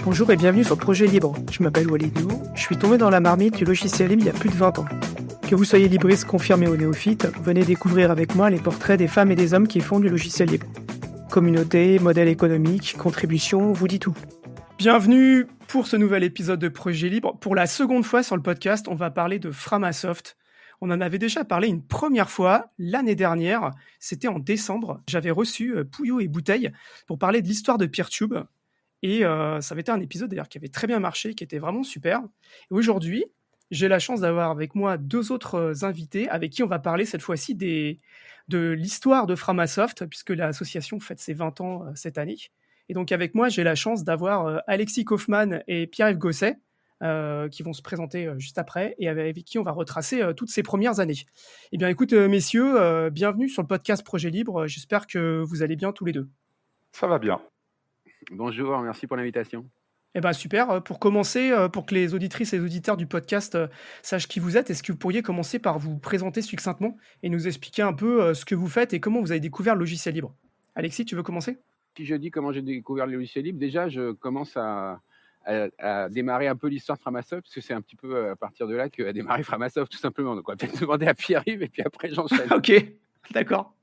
Bonjour et bienvenue sur Projet Libre. Je m'appelle Walidou, je suis tombé dans la marmite du logiciel libre il y a plus de 20 ans. Que vous soyez libriste confirmé ou néophyte, venez découvrir avec moi les portraits des femmes et des hommes qui font du logiciel libre. Communauté, modèle économique, contribution, vous dit tout. Bienvenue pour ce nouvel épisode de Projet Libre. Pour la seconde fois sur le podcast, on va parler de Framasoft. On en avait déjà parlé une première fois l'année dernière, c'était en décembre. J'avais reçu Pouillot et Bouteille pour parler de l'histoire de Peertube. Et ça avait été un épisode d'ailleurs qui avait très bien marché, qui était vraiment super. Et aujourd'hui, j'ai la chance d'avoir avec moi deux autres invités avec qui on va parler cette fois-ci de l'histoire de Framasoft, puisque l'association fête ses 20 ans cette année. Et donc avec moi, j'ai la chance d'avoir Alexis Kaufmann et Pierre-Yves Gosset, qui vont se présenter juste après, et avec qui on va retracer toutes ces premières années. Eh bien écoute, messieurs, bienvenue sur le podcast Projet Libre. J'espère que vous allez bien tous les deux. Ça va bien. Bonjour, merci pour l'invitation. Eh ben super. Pour commencer, pour que les auditrices et les auditeurs du podcast sachent qui vous êtes, est-ce que vous pourriez commencer par vous présenter succinctement et nous expliquer un peu ce que vous faites et comment vous avez découvert le logiciel libre? Alexis, tu veux commencer? Si je dis comment j'ai découvert le logiciel libre, déjà je commence à démarrer un peu l'histoire de Framasoft, parce que c'est un petit peu à partir de là qu'a démarré Framasoft, tout simplement. Donc on va peut-être demander à Pierre-Yves et puis après j'enchaîne. Ok, d'accord.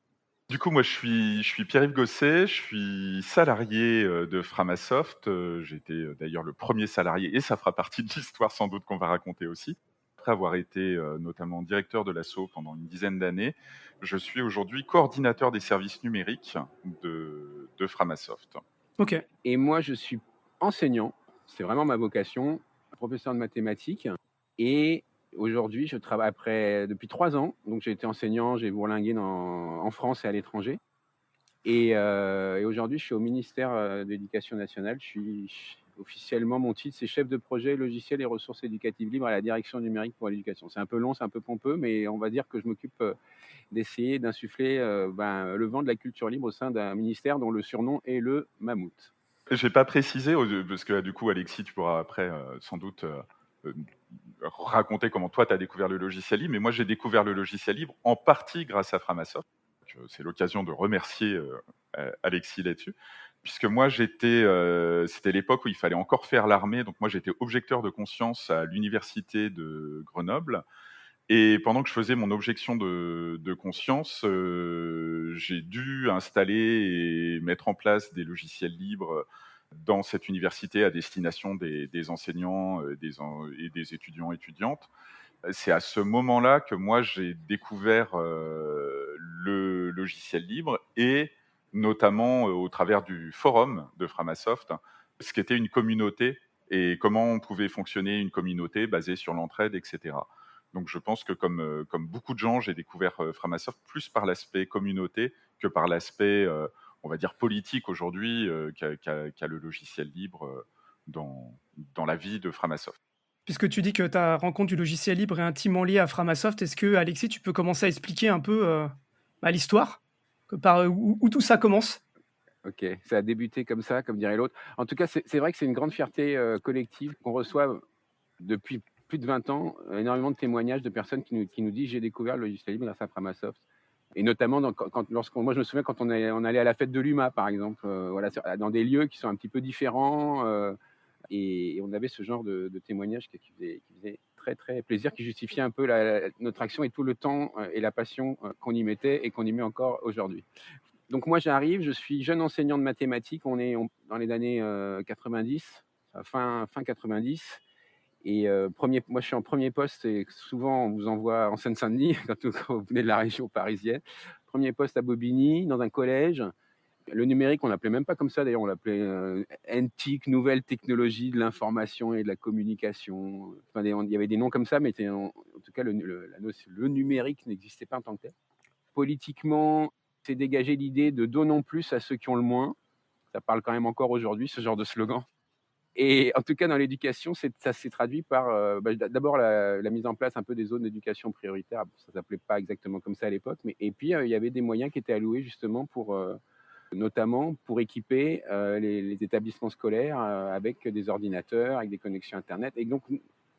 Du coup, moi, je suis Pierre-Yves Gosset, je suis salarié de Framasoft. J'ai été d'ailleurs le premier salarié, et ça fera partie de l'histoire sans doute qu'on va raconter aussi. Après avoir été notamment directeur de l'asso pendant une dizaine d'années, je suis aujourd'hui coordinateur des services numériques de Framasoft. Ok. Et moi je suis enseignant, c'est vraiment ma vocation, professeur de mathématiques. Et aujourd'hui je travaille depuis 3 ans, donc j'ai été enseignant, j'ai bourlingué en France et à l'étranger. Et aujourd'hui, je suis au ministère de l'Éducation nationale. Officiellement, mon titre, c'est chef de projet logiciel et ressources éducatives libres à la direction numérique pour l'éducation. C'est un peu long, c'est un peu pompeux, mais on va dire que je m'occupe d'essayer d'insuffler le vent de la culture libre au sein d'un ministère dont le surnom est le Mammouth. Je n'ai pas précisé, parce que du coup, Alexis, tu pourras après sans doute raconter comment toi, tu as découvert le logiciel libre. Mais moi, j'ai découvert le logiciel libre en partie grâce à Framasoft. C'est l'occasion de remercier Alexis là-dessus, puisque moi c'était l'époque où il fallait encore faire l'armée, donc moi j'étais objecteur de conscience à l'université de Grenoble, et pendant que je faisais mon objection de conscience, j'ai dû installer et mettre en place des logiciels libres dans cette université à destination des enseignants et des étudiantes. C'est à ce moment-là que moi j'ai découvert le logiciel libre, et notamment au travers du forum de Framasoft, ce qu'était une communauté et comment on pouvait fonctionner une communauté basée sur l'entraide, etc. Donc je pense que comme beaucoup de gens, j'ai découvert Framasoft plus par l'aspect communauté que par l'aspect, on va dire, politique aujourd'hui qu'a le logiciel libre dans la vie de Framasoft. Puisque tu dis que ta rencontre du logiciel libre est intimement liée à Framasoft, est-ce que, Alexis, tu peux commencer à expliquer un peu l'histoire, où tout ça commence? Ok, ça a débuté comme ça, comme dirait l'autre. En tout cas, c'est vrai que c'est une grande fierté collective qu'on reçoit depuis plus de 20 ans, énormément de témoignages de personnes qui nous disent « j'ai découvert le logiciel libre grâce à Framasoft ». Et notamment, moi je me souviens quand on allait à la fête de l'UMA, par exemple, dans des lieux qui sont un petit peu différents, et on avait ce genre de témoignages qui faisait très très plaisir, qui justifiait un peu notre action et tout le temps et la passion qu'on y mettait et qu'on y met encore aujourd'hui. Donc moi j'arrive, je suis jeune enseignant de mathématiques, on est dans les années 90, fin 90. Et moi je suis en premier poste, et souvent on vous envoie en Seine-Saint-Denis quand vous venez de la région parisienne. Premier poste à Bobigny, dans un collège. Le numérique, on l'appelait même pas comme ça d'ailleurs, on l'appelait NTIC, Nouvelle Technologie de l'Information et de la Communication. Enfin, il y avait des noms comme ça, mais en tout cas le numérique n'existait pas en tant que tel. Politiquement, c'est dégagé l'idée de donnons plus à ceux qui ont le moins. Ça parle quand même encore aujourd'hui, ce genre de slogan. Et en tout cas, dans l'éducation, ça s'est traduit par d'abord la mise en place un peu des zones d'éducation prioritaire. Ça ne s'appelait pas exactement comme ça à l'époque, et puis il y avait des moyens qui étaient alloués justement notamment pour équiper les établissements scolaires avec des ordinateurs, avec des connexions Internet. Et donc,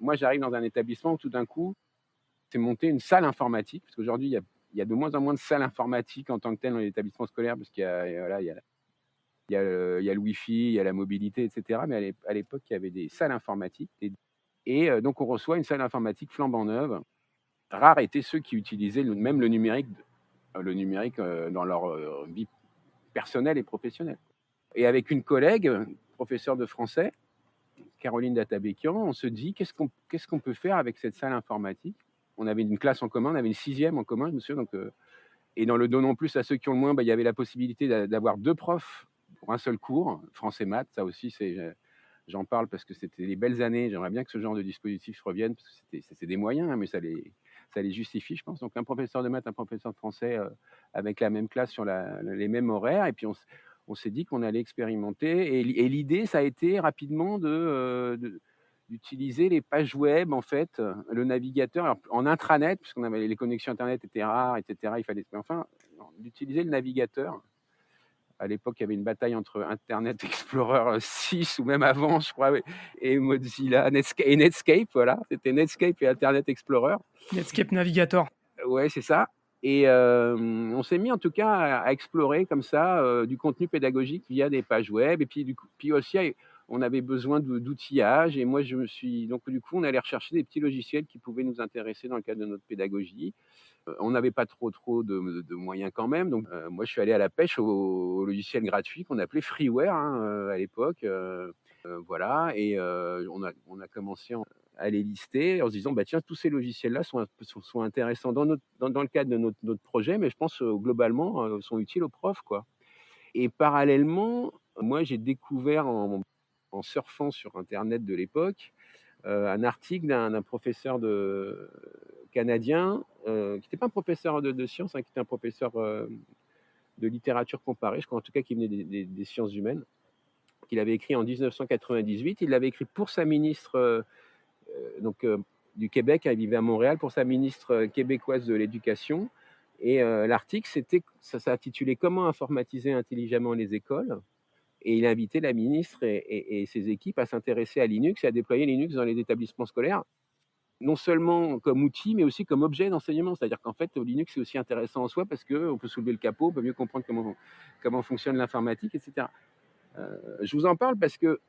moi, j'arrive dans un établissement où tout d'un coup, c'est monté une salle informatique, parce qu'aujourd'hui, il y a de moins en moins de salles informatiques en tant que telles dans les établissements scolaires, parce qu'il y a il y a le Wi-Fi, il y a la mobilité, etc. Mais à l'époque, il y avait des salles informatiques. Donc, on reçoit une salle informatique flambant neuve. Rares étaient ceux qui utilisaient même le numérique dans leur vie personnelle et professionnelle. Et avec une collègue, professeure de français, Caroline Databékian, on se dit qu'est-ce qu'on peut faire avec cette salle informatique. On avait une classe en commun, on avait une 6e en commun, je me souviens. Et dans le donnant plus à ceux qui ont le moins, il y avait la possibilité d'avoir 2 profs pour un seul cours, français maths. Ça aussi, j'en parle parce que c'était les belles années. J'aimerais bien que ce genre de dispositif revienne, parce que c'est des moyens, hein, mais ça les justifie, je pense. Donc un professeur de maths, un professeur de français avec la même classe sur les mêmes horaires. Et puis on s'est dit qu'on allait expérimenter. Et l'idée, ça a été rapidement d'utiliser les pages web, en fait, le navigateur, alors, en intranet, puisqu'on avait les connexions Internet étaient rares, etc. Il fallait, enfin, d'utiliser le navigateur. À l'époque, il y avait une bataille entre Internet Explorer 6 ou même avant, je crois, et Mozilla, Netscape, voilà. C'était Netscape et Internet Explorer. Netscape Navigator. Ouais, c'est ça. Et on s'est mis en tout cas à explorer comme ça du contenu pédagogique via des pages web. Et puis aussi, on avait besoin d'outillage. Et moi, donc du coup, on allait rechercher des petits logiciels qui pouvaient nous intéresser dans le cadre de notre pédagogie. On n'avait pas trop de moyens quand même. Donc moi, je suis allé à la pêche au logiciel gratuit qu'on appelait freeware à l'époque. Voilà. Et on a commencé à les lister en se disant, tiens, tous ces logiciels-là sont intéressants dans le cadre de notre projet, mais je pense globalement sont utiles aux profs, quoi. Et parallèlement, moi, j'ai découvert en surfant sur Internet de l'époque un article d'un professeur canadien qui n'était pas un professeur de sciences, hein, qui était un professeur de littérature comparée, je crois en tout cas qui venait des sciences humaines, qu'il avait écrit en 1998. Il l'avait écrit pour sa ministre du Québec, elle vivait à Montréal, pour sa ministre québécoise de l'éducation. Et l'article, ça s'intitulait « Comment informatiser intelligemment les écoles ?» Et il invitait la ministre et ses équipes à s'intéresser à Linux et à déployer Linux dans les établissements scolaires, non seulement comme outil, mais aussi comme objet d'enseignement. C'est-à-dire qu'en fait, Linux, c'est aussi intéressant en soi parce qu'on peut soulever le capot, on peut mieux comprendre comment fonctionne l'informatique, etc. Je vous en parle parce que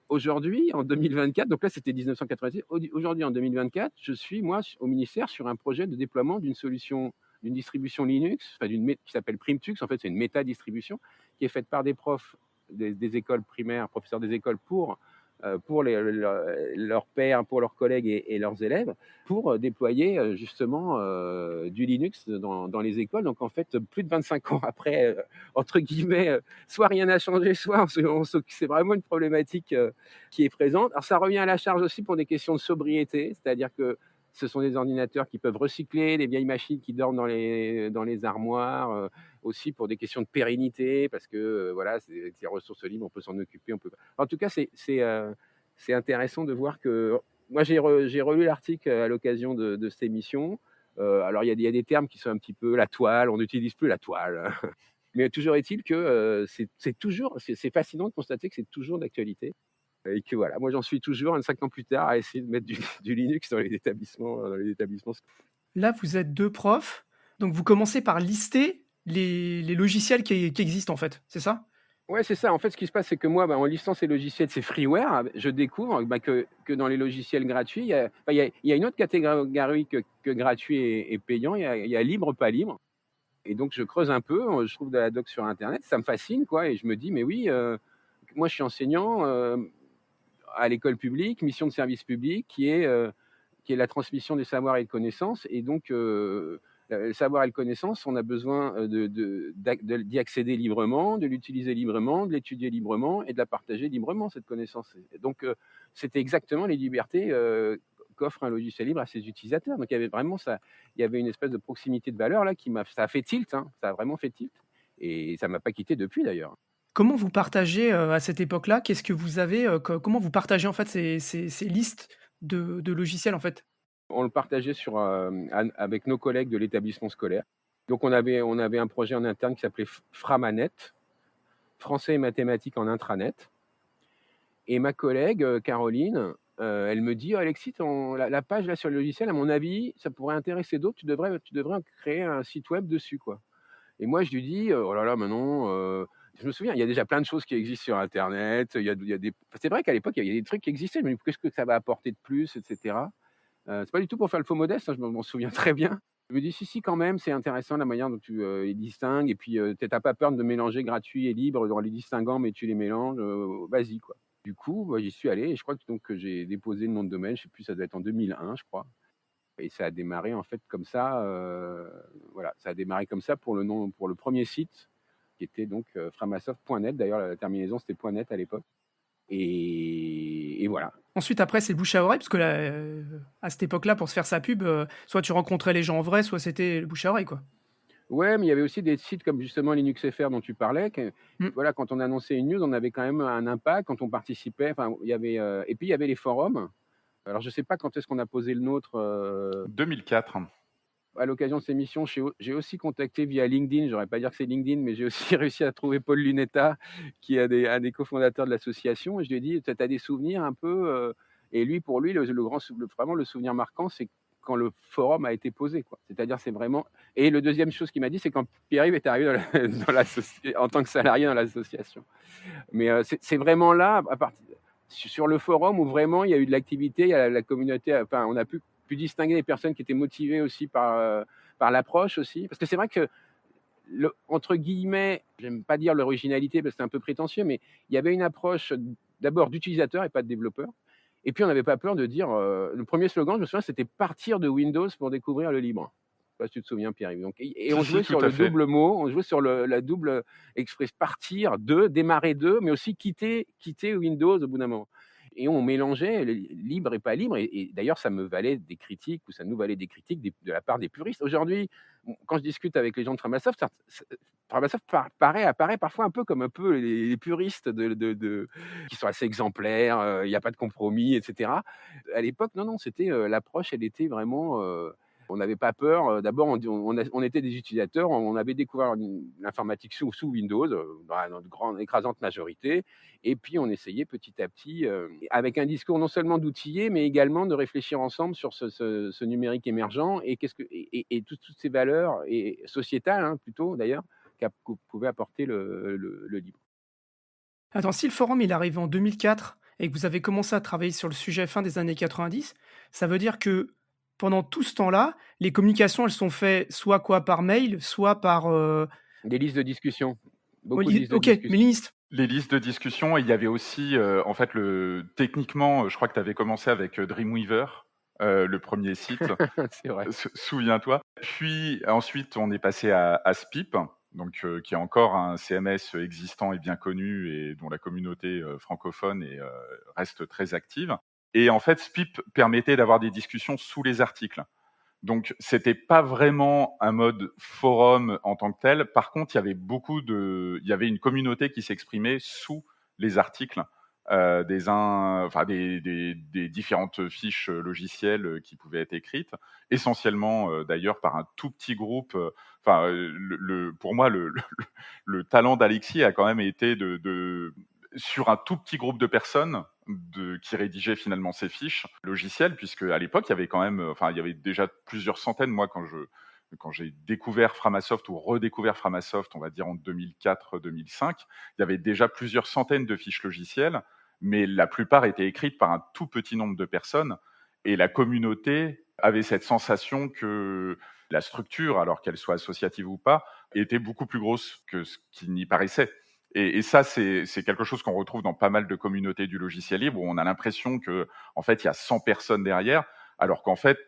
aujourd'hui, en 2024, donc là c'était 1986, aujourd'hui en 2024, je suis moi au ministère sur un projet de déploiement d'une solution, d'une distribution Linux, qui s'appelle Primtux. En fait, c'est une méta-distribution qui est faite par des profs des écoles primaires, professeurs des écoles pour leurs pairs, pour leurs collègues et leurs élèves, pour déployer justement du Linux dans les écoles. Donc en fait, plus de 25 ans après, entre guillemets, soit rien n'a changé, soit c'est vraiment une problématique qui est présente. Alors ça revient à la charge aussi pour des questions de sobriété, c'est-à-dire que ce sont des ordinateurs qui peuvent recycler, des vieilles machines qui dorment dans les armoires, aussi pour des questions de pérennité, parce que voilà, c'est des ressources libres, on peut s'en occuper, on peut. En tout cas, c'est intéressant de voir que moi j'ai relu l'article à l'occasion de cette émission. Alors il y a des termes qui sont un petit peu la toile, on n'utilise plus la toile, mais toujours est-il que c'est fascinant de constater que c'est toujours d'actualité. Et que voilà, moi j'en suis toujours 25 ans plus tard à essayer de mettre du Linux dans les établissements. Là, vous êtes 2 profs, donc vous commencez par lister les logiciels qui existent en fait, c'est ça? Ouais, c'est ça. En fait, ce qui se passe, c'est que moi, en listant ces logiciels, ces freeware, je découvre que dans les logiciels gratuits, il y a une autre catégorie que gratuit et payant. Il y a libre, pas libre. Et donc, je creuse un peu, je trouve de la doc sur Internet, ça me fascine, quoi. Et je me dis, mais oui, moi, je suis enseignant à l'école publique, mission de service public, qui est la transmission des savoirs et des connaissances. Et donc, le savoir et la connaissance, on a besoin d'y accéder librement, de l'utiliser librement, de l'étudier librement et de la partager librement, cette connaissance. Et donc, c'était exactement les libertés qu'offre un logiciel libre à ses utilisateurs. Donc, il y avait vraiment il y avait une espèce de proximité de valeur là ça a fait tilt, hein, ça a vraiment fait tilt. Et ça ne m'a pas quitté depuis d'ailleurs. Comment vous partagez à cette époque-là? Qu'est-ce que vous avez, comment vous partagez en fait ces listes de logiciels en fait? On le partageait avec nos collègues de l'établissement scolaire. Donc on avait un projet en interne qui s'appelait Framanet, français et mathématiques en intranet. Et ma collègue Caroline, elle me dit, Alexis, la page là sur le logiciel, à mon avis, ça pourrait intéresser d'autres. Tu devrais créer un site web dessus, quoi. Et moi je lui dis, oh là là, Manon, Je me souviens, il y a déjà plein de choses qui existent sur internet, il y a des c'est vrai qu'à l'époque, il y avait des trucs qui existaient, mais qu'est-ce que ça va apporter de plus et cetera? C'est pas du tout pour faire le faux modeste, hein, je m'en souviens très bien. Je me dis: «Si, si, quand même, c'est intéressant la manière dont tu, les distingues et puis, tu as pas peur de mélanger gratuit et libre en les distinguant, mais tu les mélanges, vas-y, quoi». Du coup, bah, j'y suis allé et je crois que j'ai déposé le nom de domaine, je sais plus, ça doit être en 2001, je crois et ça a démarré en fait comme ça, voilà, ça a démarré comme ça pour le premier site qui était donc, framasoft.net. D'ailleurs, la terminaison, c'était .net à l'époque et voilà. Ensuite, après, c'est le bouche à oreille, parce que là, à cette époque-là, pour se faire sa pub, soit tu rencontrais les gens en vrai, soit c'était le bouche à oreille, quoi. Ouais, mais il y avait aussi des sites comme justement LinuxFR dont tu parlais, Mmh. voilà, quand on annonçait une news, on avait quand même un impact quand on participait, enfin, il y avait, et puis il y avait les forums. Alors je sais pas quand est-ce qu'on a posé le nôtre, 2004. à l'occasion de ces missions, j'ai aussi contacté via LinkedIn, j'aurais pas dire que c'est LinkedIn, mais j'ai aussi réussi à trouver Paul Lunetta, qui est un des cofondateurs de l'association et je lui ai dit: «Tu as des souvenirs un peu?» Et lui, pour lui, vraiment le souvenir marquant, c'est quand le forum a été posé, quoi. C'est-à-dire, c'est vraiment et le deuxième chose qu'il m'a dit, c'est quand Pierre-Yves est arrivé en tant que salarié dans l'association. Mais c'est vraiment là, à partir sur le forum où vraiment il y a eu de l'activité, il y a la communauté, enfin, on a pu distinguer les personnes qui étaient motivées aussi par l'approche aussi. Parce que c'est vrai que, entre guillemets, j'aime pas dire l'originalité parce que c'est un peu prétentieux, mais il y avait une approche d'abord d'utilisateur et pas de développeur. Et puis on n'avait pas peur de dire, le premier slogan, je me souviens, c'était partir de Windows pour découvrir le libre. Je sais pas si tu te souviens, Pierre-Yves. Donc, et Si, on si, jouait tout sur à le fait. double mot, on jouait sur la double express partir de, démarrer de, mais aussi quitter Windows au bout d'un moment. Et on mélangeait libre et pas libre. Et d'ailleurs, ça me valait des critiques, ou ça nous valait des critiques de la part des puristes. Aujourd'hui, quand je discute avec les gens de Framasoft, Framasoft apparaît parfois un peu comme un peu les puristes qui sont assez exemplaires, il n'y a pas de compromis, etc. À l'époque, non, non, c'était l'approche, elle était vraiment. On n'avait pas peur. D'abord, on était des utilisateurs, on avait découvert l'informatique sous Windows, dans notre grande écrasante majorité. Et puis, on essayait petit à petit, avec un discours non seulement d'outiller, mais également de réfléchir ensemble sur ce numérique émergent et, toutes ces valeurs et sociétales, hein, plutôt d'ailleurs, que pouvait apporter le libre. Attends, si le forum, il arrive en 2004 et que vous avez commencé à travailler sur le sujet fin des années 90, ça veut dire que pendant tout ce temps-là, les communications, elles sont faites soit quoi? Par mail, soit par, Des listes de discussion, oh, beaucoup de listes de OK, mais discussion. liste. Les listes de discussion, et il y avait aussi, en fait, techniquement, je crois que tu avais commencé avec Dreamweaver, le premier site, C'est vrai. souviens-toi. Puis ensuite, on est passé à Spip, donc, qui est encore un CMS existant et bien connu et dont la communauté francophone reste très active. Et en fait, Spip permettait d'avoir des discussions sous les articles. Donc, c'était pas vraiment un mode forum en tant que tel. Par contre, il y avait une communauté qui s'exprimait sous les articles des différentes fiches logicielles qui pouvaient être écrites, essentiellement d'ailleurs par un tout petit groupe. Pour moi, le talent d'Alexis a quand même été sur un tout petit groupe de personnes qui rédigeaient finalement ces fiches logicielles, puisque à l'époque, il y avait quand même, il y avait déjà plusieurs centaines. Moi, quand j'ai découvert Framasoft ou redécouvert Framasoft, on va dire en 2004-2005, il y avait déjà plusieurs centaines de fiches logicielles, mais la plupart étaient écrites par un tout petit nombre de personnes. Et la communauté avait cette sensation que la structure, alors qu'elle soit associative ou pas, était beaucoup plus grosse que ce qui n'y paraissait. Et ça, c'est quelque chose qu'on retrouve dans pas mal de communautés du logiciel libre, où on a l'impression que, en fait, il y a 100 personnes derrière, alors qu'en fait,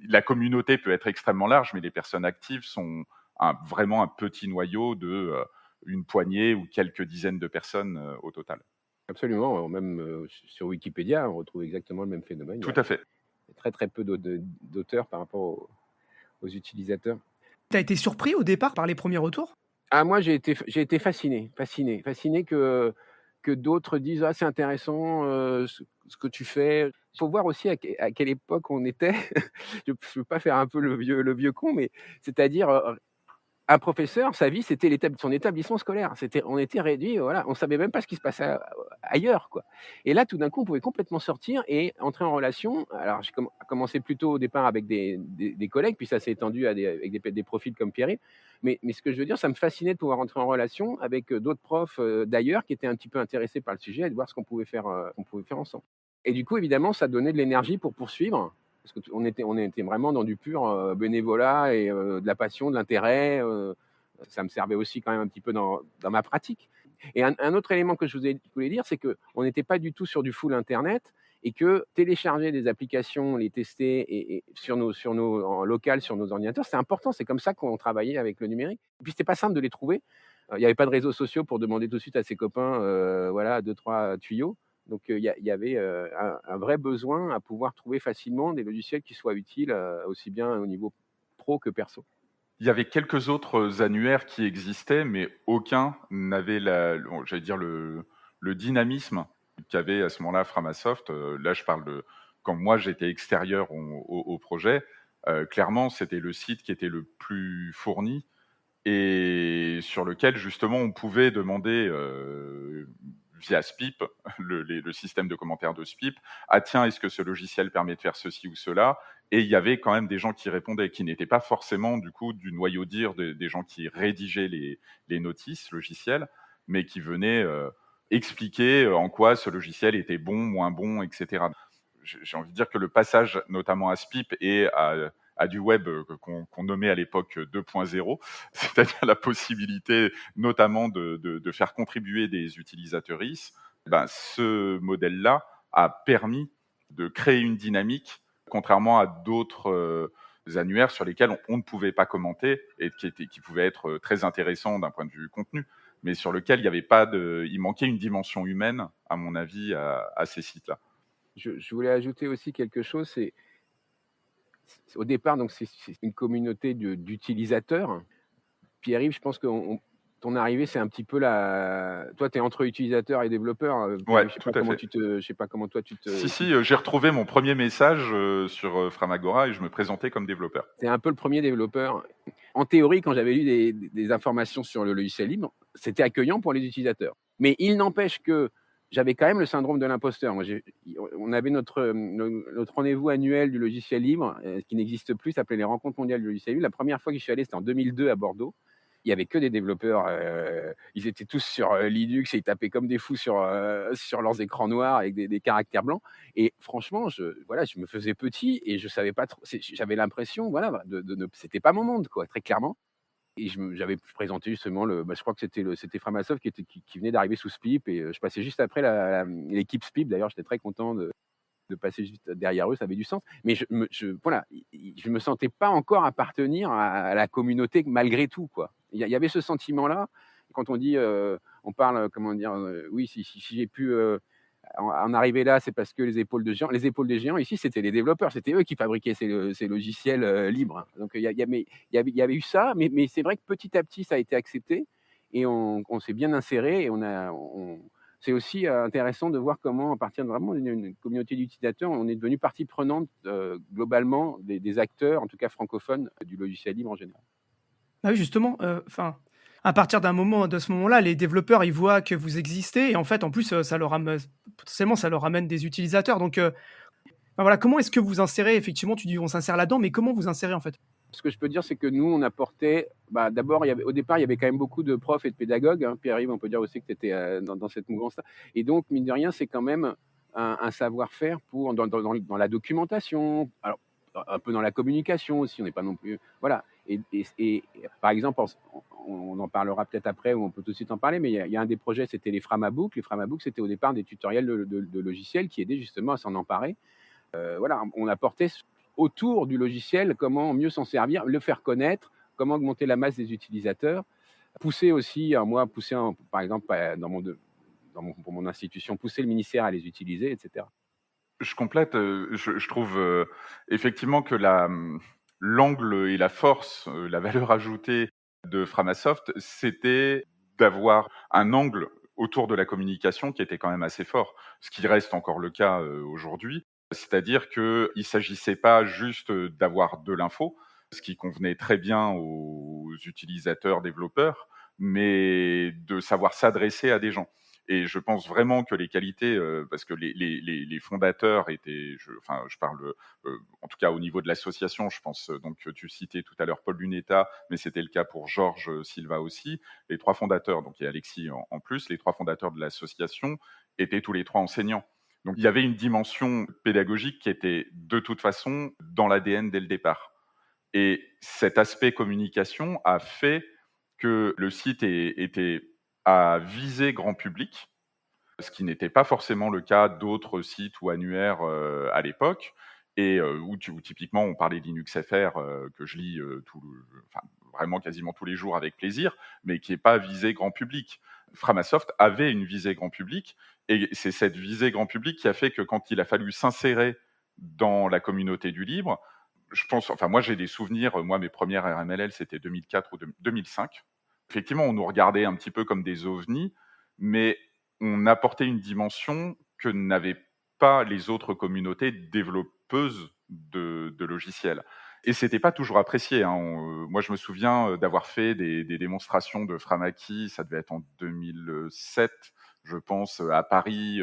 la communauté peut être extrêmement large, mais les personnes actives sont vraiment un petit noyau de une poignée ou quelques dizaines de personnes au total. Absolument, même sur Wikipédia, on retrouve exactement le même phénomène. Tout à fait. Il y a très très peu d'auteurs par rapport aux utilisateurs. Tu as été surpris au départ par les premiers retours? Ah, moi, j'ai été fasciné que d'autres disent: «Ah, c'est intéressant, ce que tu fais». Il faut voir aussi à quelle époque on était. Je veux pas faire un peu le vieux con, mais c'est-à-dire, Un professeur, sa vie, c'était son établissement scolaire. On était réduit, voilà, on savait même pas ce qui se passait ailleurs, quoi. Et là, tout d'un coup, on pouvait complètement sortir et entrer en relation. Alors, j'ai commencé plutôt au départ avec des collègues, puis ça s'est étendu avec des profils comme Pierre-Yves. Mais ce que je veux dire, ça me fascinait de pouvoir entrer en relation avec d'autres profs d'ailleurs qui étaient un petit peu intéressés par le sujet et de voir ce qu'on pouvait faire ensemble. Et du coup, évidemment, ça donnait de l'énergie pour poursuivre. Parce qu'on était vraiment dans du pur bénévolat et de la passion, de l'intérêt. Ça me servait aussi quand même un petit peu dans ma pratique. Et un autre élément que je voulais dire, c'est qu'on n'était pas du tout sur du full Internet et que télécharger des applications, les tester et sur en local, sur nos ordinateurs, c'est important. C'est comme ça qu'on travaillait avec le numérique. Et puis, c'était pas simple de les trouver. Il n'y avait pas de réseaux sociaux pour demander tout de suite à ses copains, voilà, 2-3 tuyaux. Donc, il y avait un vrai besoin à pouvoir trouver facilement des logiciels qui soient utiles, aussi bien au niveau pro que perso. Il y avait quelques autres annuaires qui existaient, mais aucun n'avait j'allais dire le dynamisme qu'avait à ce moment-là Framasoft. Là, je parle de quand moi j'étais extérieur au projet. Clairement, c'était le site qui était le plus fourni et sur lequel justement on pouvait demander via SPIP, le système de commentaires de SPIP, ah tiens, est-ce que ce logiciel permet de faire ceci ou cela? Et il y avait quand même des gens qui répondaient, qui n'étaient pas forcément du coup du noyau dur des gens qui rédigeaient les notices logicielles, mais qui venaient expliquer en quoi ce logiciel était bon, moins bon, etc. J'ai envie de dire que le passage notamment à SPIP et à du web qu'on nommait à l'époque 2.0, c'est-à-dire la possibilité notamment de faire contribuer des utilisateuristes, ben, ce modèle-là a permis de créer une dynamique, contrairement à d'autres annuaires sur lesquels on ne pouvait pas commenter et qui pouvaient être très intéressants d'un point de vue contenu, mais sur lequel il manquait une dimension humaine, à mon avis, à ces sites-là. Je voulais ajouter aussi quelque chose, au départ, donc c'est une communauté d'utilisateurs. Pierre-Yves, je pense que ton arrivée, c'est un petit peu toi, tu es entre utilisateurs et développeurs. Ouais, Pierre-Yves, tout à fait. je sais pas comment toi tu te. Si, j'ai retrouvé mon premier message sur Framagora et je me présentais comme développeur. C'est un peu le premier développeur. En théorie, quand j'avais lu des informations sur le logiciel libre, c'était accueillant pour les utilisateurs. Mais il n'empêche que j'avais quand même le syndrome de l'imposteur. On avait notre rendez-vous annuel du logiciel libre, qui n'existe plus, s'appelait les Rencontres mondiales du logiciel libre. La première fois que je suis allé, c'était en 2002 à Bordeaux. Il y avait que des développeurs, ils étaient tous sur Linux et ils tapaient comme des fous sur leurs écrans noirs avec des caractères blancs. Et franchement, je me faisais petit et je savais pas trop. J'avais l'impression, voilà, c'était pas mon monde, quoi, très clairement. Et j'avais présenté justement je crois que c'était Framasoft qui venait d'arriver sous SPIP et je passais juste après l'équipe SPIP. D'ailleurs, j'étais très content de passer juste derrière eux, ça avait du sens. Mais voilà, je me sentais pas encore appartenir à la communauté malgré tout, quoi. Il y avait ce sentiment-là. Quand on dit, on parle, comment dire, oui, si j'ai pu en arriver là, c'est parce que les épaules des géants, ici, c'était les développeurs, c'était eux qui fabriquaient ces logiciels libres. Donc il y avait eu ça, mais c'est vrai que petit à petit, ça a été accepté et on s'est bien inséré et c'est aussi intéressant de voir comment, à partir de vraiment une communauté d'utilisateurs, on est devenu partie prenante globalement des acteurs, en tout cas francophones, du logiciel libre en général. Ah oui, justement, à partir de ce moment-là, les développeurs, ils voient que vous existez et en fait, en plus, potentiellement, ça leur amène des utilisateurs. Donc, voilà, comment est-ce que vous insérez? Effectivement, tu dis on s'insère là-dedans, mais comment vous insérez en fait? Ce que je peux dire, c'est que nous, on apportait. D'abord, au départ, il y avait quand même beaucoup de profs et de pédagogues. Hein. Pierre-Yves, on peut dire aussi que tu étais dans cette mouvance-là. Et donc, mine de rien, c'est quand même un savoir-faire dans la documentation, alors, un peu dans la communication aussi. On n'est pas non plus. Voilà. Et par exemple, on en parlera peut-être après, ou on peut tout de suite en parler, mais il y a un des projets, c'était les Framabook. Les Framabook, c'était au départ des tutoriels de logiciels qui aidaient justement à s'en emparer. Voilà, on apportait autour du logiciel comment mieux s'en servir, le faire connaître, comment augmenter la masse des utilisateurs, pousser aussi, par exemple, pour mon institution, pousser le ministère à les utiliser, etc. Je complète, je trouve effectivement que l'angle et la force, la valeur ajoutée de Framasoft, c'était d'avoir un angle autour de la communication qui était quand même assez fort, ce qui reste encore le cas aujourd'hui. C'est-à-dire qu'il ne s'agissait pas juste d'avoir de l'info, ce qui convenait très bien aux utilisateurs, développeurs, mais de savoir s'adresser à des gens. Et je pense vraiment que les qualités, parce que les fondateurs étaient, enfin, je parle, en tout cas au niveau de l'association, je pense, donc tu citais tout à l'heure Paul Luneta, mais c'était le cas pour Georges Silva aussi. Les 3 fondateurs, donc il y a Alexis en plus, les 3 fondateurs de l'association étaient tous les 3 enseignants. Donc il y avait une dimension pédagogique qui était de toute façon dans l'ADN dès le départ. Et cet aspect communication a fait que le site était à viser grand public, ce qui n'était pas forcément le cas d'autres sites ou annuaires à l'époque, et où typiquement on parlait LinuxFR, que je lis enfin, vraiment quasiment tous les jours avec plaisir, mais qui n'est pas visé grand public. Framasoft avait une visée grand public, et c'est cette visée grand public qui a fait que quand il a fallu s'insérer dans la communauté du libre, je pense, enfin moi j'ai des souvenirs, moi mes premières RMLL c'était 2004 ou 2005. Effectivement, on nous regardait un petit peu comme des ovnis, mais on apportait une dimension que n'avaient pas les autres communautés développeuses de logiciels. Et c'était pas toujours apprécié, hein. Moi, je me souviens d'avoir fait des démonstrations de Framaki, ça devait être en 2007, je pense, à Paris,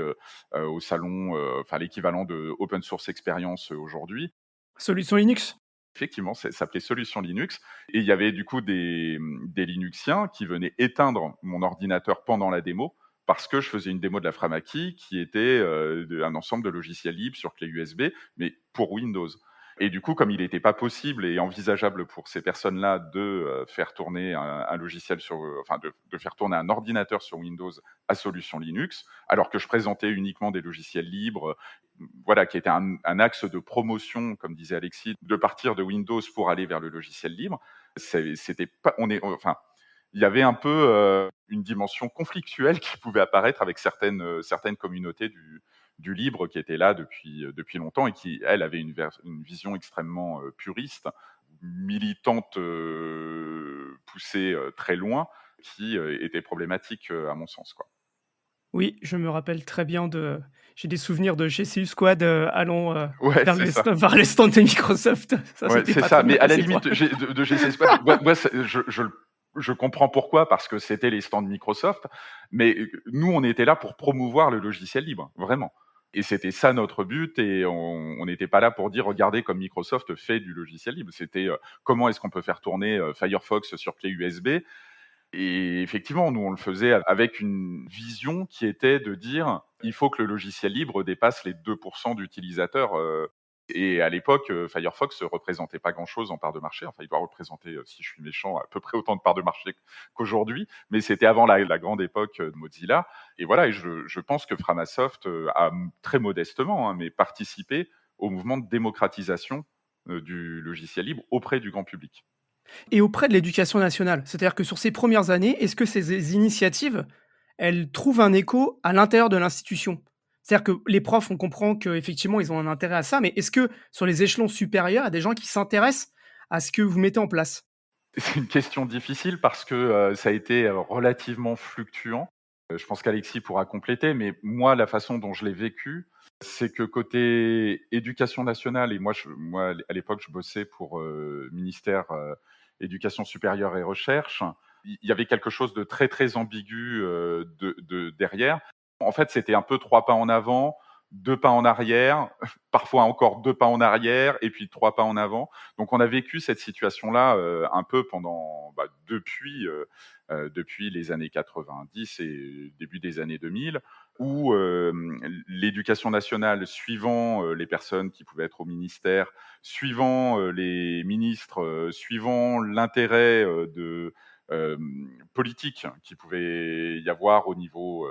au salon, enfin l'équivalent de Open Source Experience aujourd'hui. Solution Linux? Effectivement, ça s'appelait Solution Linux. Et il y avait du coup des Linuxiens qui venaient éteindre mon ordinateur pendant la démo parce que je faisais une démo de la Framaki qui était un ensemble de logiciels libres sur clé USB, mais pour Windows. Et du coup, comme il n'était pas possible et envisageable pour ces personnes-là de faire tourner un logiciel sur, enfin, de faire tourner un ordinateur sur Windows à solution Linux, alors que je présentais uniquement des logiciels libres, voilà, qui était un axe de promotion, comme disait Alexis, de partir de Windows pour aller vers le logiciel libre. C'était pas, enfin, il y avait un peu une dimension conflictuelle qui pouvait apparaître avec certaines communautés du libre qui étaient là depuis longtemps et qui, elles, avaient une vision extrêmement puriste, militante, poussée très loin, qui était problématique à mon sens, quoi. Oui, je me rappelle très bien j'ai des souvenirs de GCU Squad, allant, Ouais, vers c'est ça. vers les stands de Microsoft. Ça, Ouais, c'était c'est pas ça. très bien Mais à la passé pour limite, de GC Squad, moi, je comprends pourquoi, parce que c'était les stands Microsoft. Mais nous, on était là pour promouvoir le logiciel libre, vraiment. Et c'était ça notre but. Et on n'était pas là pour dire, regardez comme Microsoft fait du logiciel libre. C'était comment est-ce qu'on peut faire tourner Firefox sur clé USB. Et effectivement, nous, on le faisait avec une vision qui était de dire, il faut que le logiciel libre dépasse les 2% d'utilisateurs. Et à l'époque, Firefox ne représentait pas grand-chose en part de marché. Enfin, il doit représenter, si je suis méchant, à peu près autant de parts de marché qu'aujourd'hui. Mais c'était avant la grande époque de Mozilla. Et voilà, et je pense que Framasoft a très modestement, hein, mais participé au mouvement de démocratisation du logiciel libre auprès du grand public. et auprès de l'éducation nationale. C'est-à-dire que sur ces premières années, est-ce que ces initiatives, elles trouvent un écho à l'intérieur de l'institution? C'est-à-dire que les profs, on comprend qu'effectivement, ils ont un intérêt à ça, mais est-ce que sur les échelons supérieurs, il y a des gens qui s'intéressent à ce que vous mettez en place? C'est une question difficile parce que ça a été relativement fluctuant. Je pense qu'Alexis pourra compléter, mais moi, la façon dont je l'ai vécu, c'est que côté éducation nationale, et moi à l'époque, je bossais pour ministère éducation supérieure et recherche, il y avait quelque chose de très, très ambigu derrière. En fait, c'était un peu 3 pas en avant, 2 pas en arrière, parfois encore 2 pas en arrière et puis 3 pas en avant. Donc on a vécu cette situation-là, un peu pendant, depuis les années 90 et début des années 2000, où l'éducation nationale, suivant les personnes qui pouvaient être au ministère, suivant les ministres, suivant l'intérêt politique qui pouvait y avoir au niveau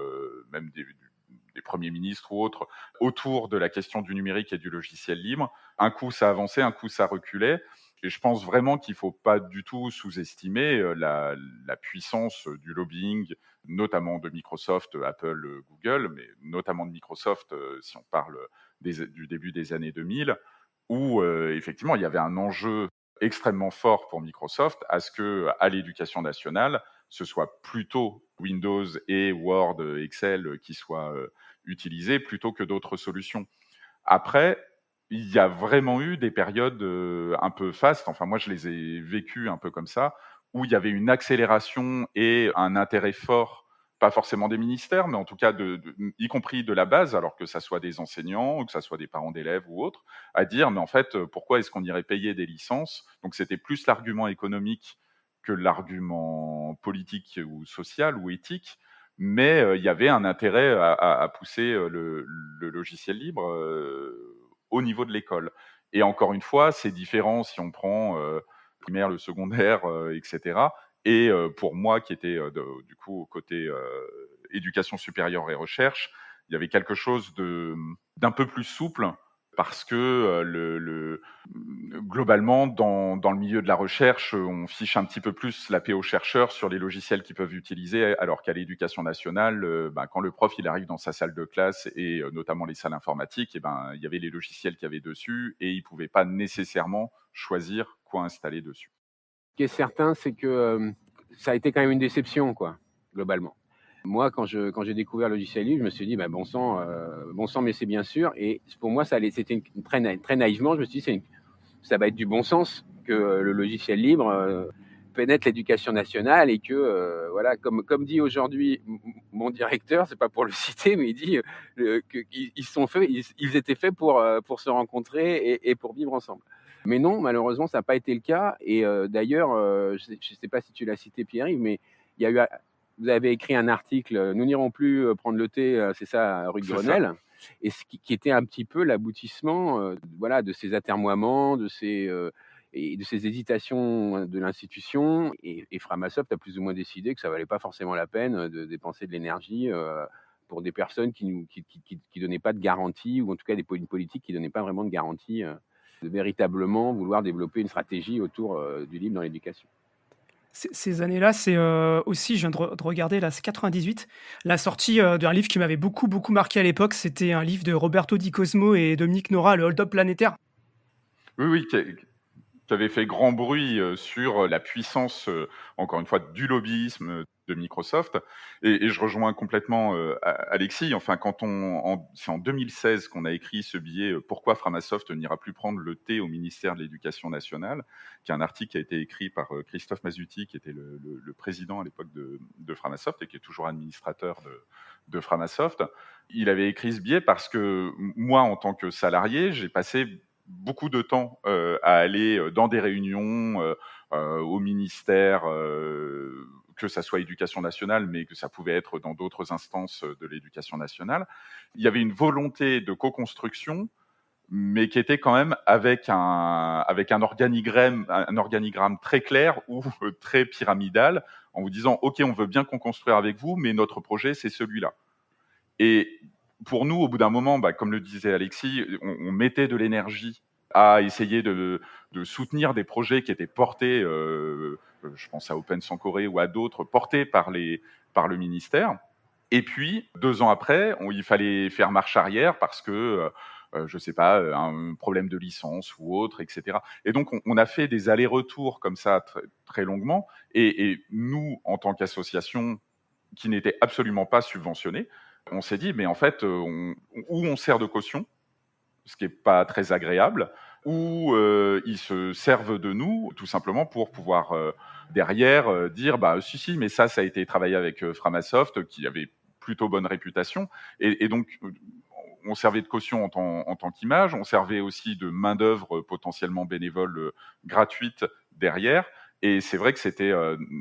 même des premiers ministres ou autres, autour de la question du numérique et du logiciel libre. Un coup, ça avançait, un coup, ça reculait. Et je pense vraiment qu'il ne faut pas du tout sous-estimer la puissance du lobbying, notamment de Microsoft, Apple, Google, mais notamment de Microsoft, si on parle du début des années 2000, où effectivement, il y avait un enjeu extrêmement fort pour Microsoft à ce que, à l'éducation nationale, ce soit plutôt Windows et Word, Excel qui soient utilisés plutôt que d'autres solutions. Après, il y a vraiment eu des périodes un peu fastes, enfin moi je les ai vécues un peu comme ça, où il y avait une accélération et un intérêt fort, pas forcément des ministères, mais en tout cas y compris de la base, alors que ça soit des enseignants ou que ça soit des parents d'élèves ou autres, à dire mais en fait pourquoi est-ce qu'on irait payer des licences? Donc c'était plus l'argument économique que l'argument politique ou social ou éthique, mais il y avait un intérêt à pousser le logiciel libre au niveau de l'école. Et encore une fois, c'est différent si on prend primaire, le secondaire, etc. Et pour moi, qui était du coup au côté éducation supérieure et recherche, il y avait quelque chose d'un peu plus souple parce que globalement, dans le milieu de la recherche, on fiche un petit peu plus la paix aux chercheurs sur les logiciels qu'ils peuvent utiliser, alors qu'à l'éducation nationale, quand le prof il arrive dans sa salle de classe et notamment les salles informatiques, et il y avait les logiciels qu'il y avait dessus et il pouvait pas nécessairement choisir quoi installer dessus. Ce qui est certain, c'est que ça a été quand même une déception, quoi, globalement. Moi, quand j'ai découvert le logiciel libre, je me suis dit, bon sang, mais c'est bien sûr. Et pour moi, c'était très naïvement, je me suis dit, ça va être du bon sens que le logiciel libre pénètre l'éducation nationale et que, voilà, comme dit aujourd'hui mon directeur, c'est pas pour le citer, mais il dit qu'ils étaient faits pour se rencontrer et pour vivre ensemble. Mais non, malheureusement, ça n'a pas été le cas. Et d'ailleurs, je ne sais pas si tu l'as cité, Pierre-Yves, mais il y a eu, vous avez écrit un article, Nous n'irons plus prendre le thé, c'est ça, rue de Grenelle, et qui était un petit peu l'aboutissement voilà, de ces atermoiements, et de ces hésitations de l'institution. Et Framasoft a plus ou moins décidé que ça valait pas forcément la peine de dépenser de l'énergie pour des personnes qui donnaient pas de garantie, ou en tout cas une politique qui donnait pas vraiment de garantie de véritablement vouloir développer une stratégie autour du libre dans l'éducation. Ces années-là, c'est aussi, je viens de regarder, là, c'est 98, la sortie d'un livre qui m'avait beaucoup, beaucoup marqué à l'époque. C'était un livre de Roberto Di Cosmo et Dominique Nora, Le Hold-up planétaire. Oui, qui avait fait grand bruit sur la puissance, encore une fois, du lobbyisme de Microsoft. Et je rejoins complètement Alexis. Enfin, c'est en 2016 qu'on a écrit ce billet Pourquoi Framasoft n'ira plus prendre le thé au ministère de l'Éducation nationale, qui est un article qui a été écrit par Christophe Masuti, qui était le président à l'époque de Framasoft et qui est toujours administrateur de Framasoft. Il avait écrit ce billet parce que moi, en tant que salarié, j'ai passé beaucoup de temps à aller dans des réunions au ministère, que ça soit éducation nationale, mais que ça pouvait être dans d'autres instances de l'éducation nationale. Il y avait une volonté de co-construction, mais qui était quand même avec un organigramme très clair ou très pyramidal, en vous disant, OK, on veut bien co-construire avec vous, mais notre projet, c'est celui-là. Et pour nous, au bout d'un moment, comme le disait Alexis, on mettait de l'énergie à essayer de soutenir des projets qui étaient portés, je pense à Open Sankoré ou à d'autres, portés par le ministère. Et puis, 2 ans après, il fallait faire marche arrière parce que, je sais pas, un problème de licence ou autre, etc. Et donc, on a fait des allers-retours comme ça très, très longuement. Et nous, en tant qu'association qui n'était absolument pas subventionnée, on s'est dit, mais en fait, ou on sert de caution, ce qui n'est pas très agréable, ou ils se servent de nous tout simplement pour pouvoir derrière dire, si, mais ça a été travaillé avec Framasoft, qui avait plutôt bonne réputation, et donc on servait de caution en tant qu'image, on servait aussi de main-d'œuvre potentiellement bénévole gratuite derrière, et c'est vrai que c'était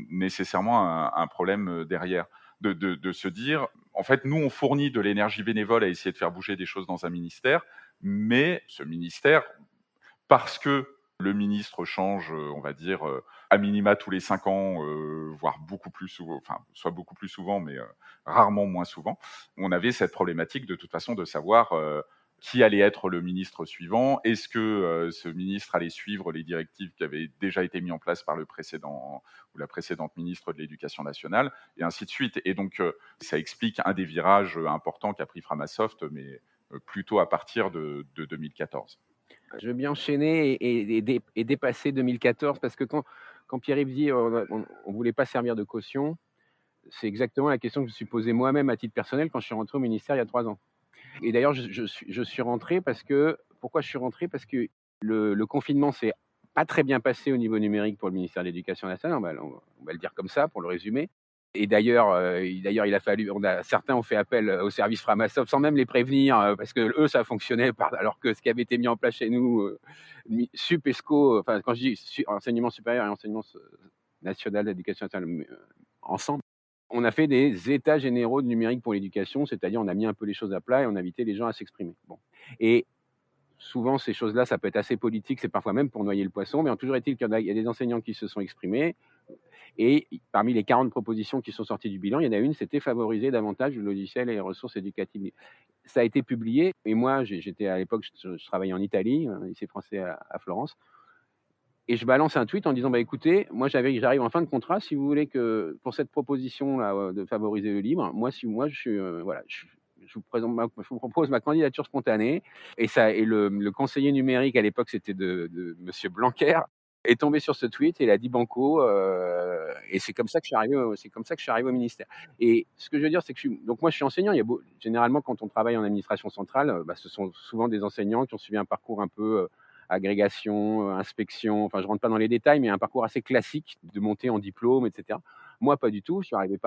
nécessairement un problème derrière. De se dire, en fait, nous, on fournit de l'énergie bénévole à essayer de faire bouger des choses dans un ministère, mais ce ministère, parce que le ministre change, on va dire, à minima tous les 5 ans, voire beaucoup plus souvent, enfin, soit beaucoup plus souvent, mais rarement moins souvent, on avait cette problématique de toute façon de savoir qui allait être le ministre suivant. Est-ce que ce ministre allait suivre les directives qui avaient déjà été mises en place par le précédent ou la précédente ministre de l'Éducation nationale, et ainsi de suite. Et donc, ça explique un des virages importants qu'a pris Framasoft, mais plutôt à partir de 2014. Je veux bien enchaîner et dépasser 2014, parce que quand Pierre-Yves dit on ne voulait pas servir de caution, c'est exactement la question que je me suis posée moi-même à titre personnel quand je suis rentré au ministère il y a 3 ans. Et d'ailleurs, je suis rentré parce que... Pourquoi je suis rentré? Parce que le confinement s'est pas très bien passé au niveau numérique pour le ministère de l'Éducation nationale, on va le dire comme ça pour le résumer. Et d'ailleurs, il a fallu, certains ont fait appel au service Framasoft sans même les prévenir, parce que eux, ça fonctionnait, alors que ce qui avait été mis en place chez nous, Sup et SCO, enfin quand je dis enseignement supérieur et enseignement national d'éducation nationale ensemble, on a fait des états généraux de numérique pour l'éducation, c'est-à-dire on a mis un peu les choses à plat et on a invité les gens à s'exprimer. Bon. Et souvent, ces choses-là, ça peut être assez politique, c'est parfois même pour noyer le poisson, mais toujours est-il qu'il y a des enseignants qui se sont exprimés. Et parmi les 40 propositions qui sont sorties du bilan, il y en a une, c'était favoriser davantage le logiciel et les ressources éducatives. Ça a été publié, et moi, j'étais à l'époque, je travaillais en Italie, lycée français à Florence, et je balance un tweet en disant, écoutez, moi j'arrive en fin de contrat, si vous voulez que pour cette proposition là de favoriser le libre, moi je suis voilà, je vous propose ma candidature spontanée. Et le conseiller numérique à l'époque, c'était de Monsieur Blanquer, est tombé sur ce tweet et il a dit banco, et c'est comme ça que je suis arrivé au ministère. Et ce que je veux dire, c'est que donc moi je suis enseignant. Généralement, quand on travaille en administration centrale, ce sont souvent des enseignants qui ont suivi un parcours un peu agrégation, inspection, enfin je rentre pas dans les détails, mais un parcours assez classique de montée en diplôme, etc. Moi, pas du tout. Je suis arrivé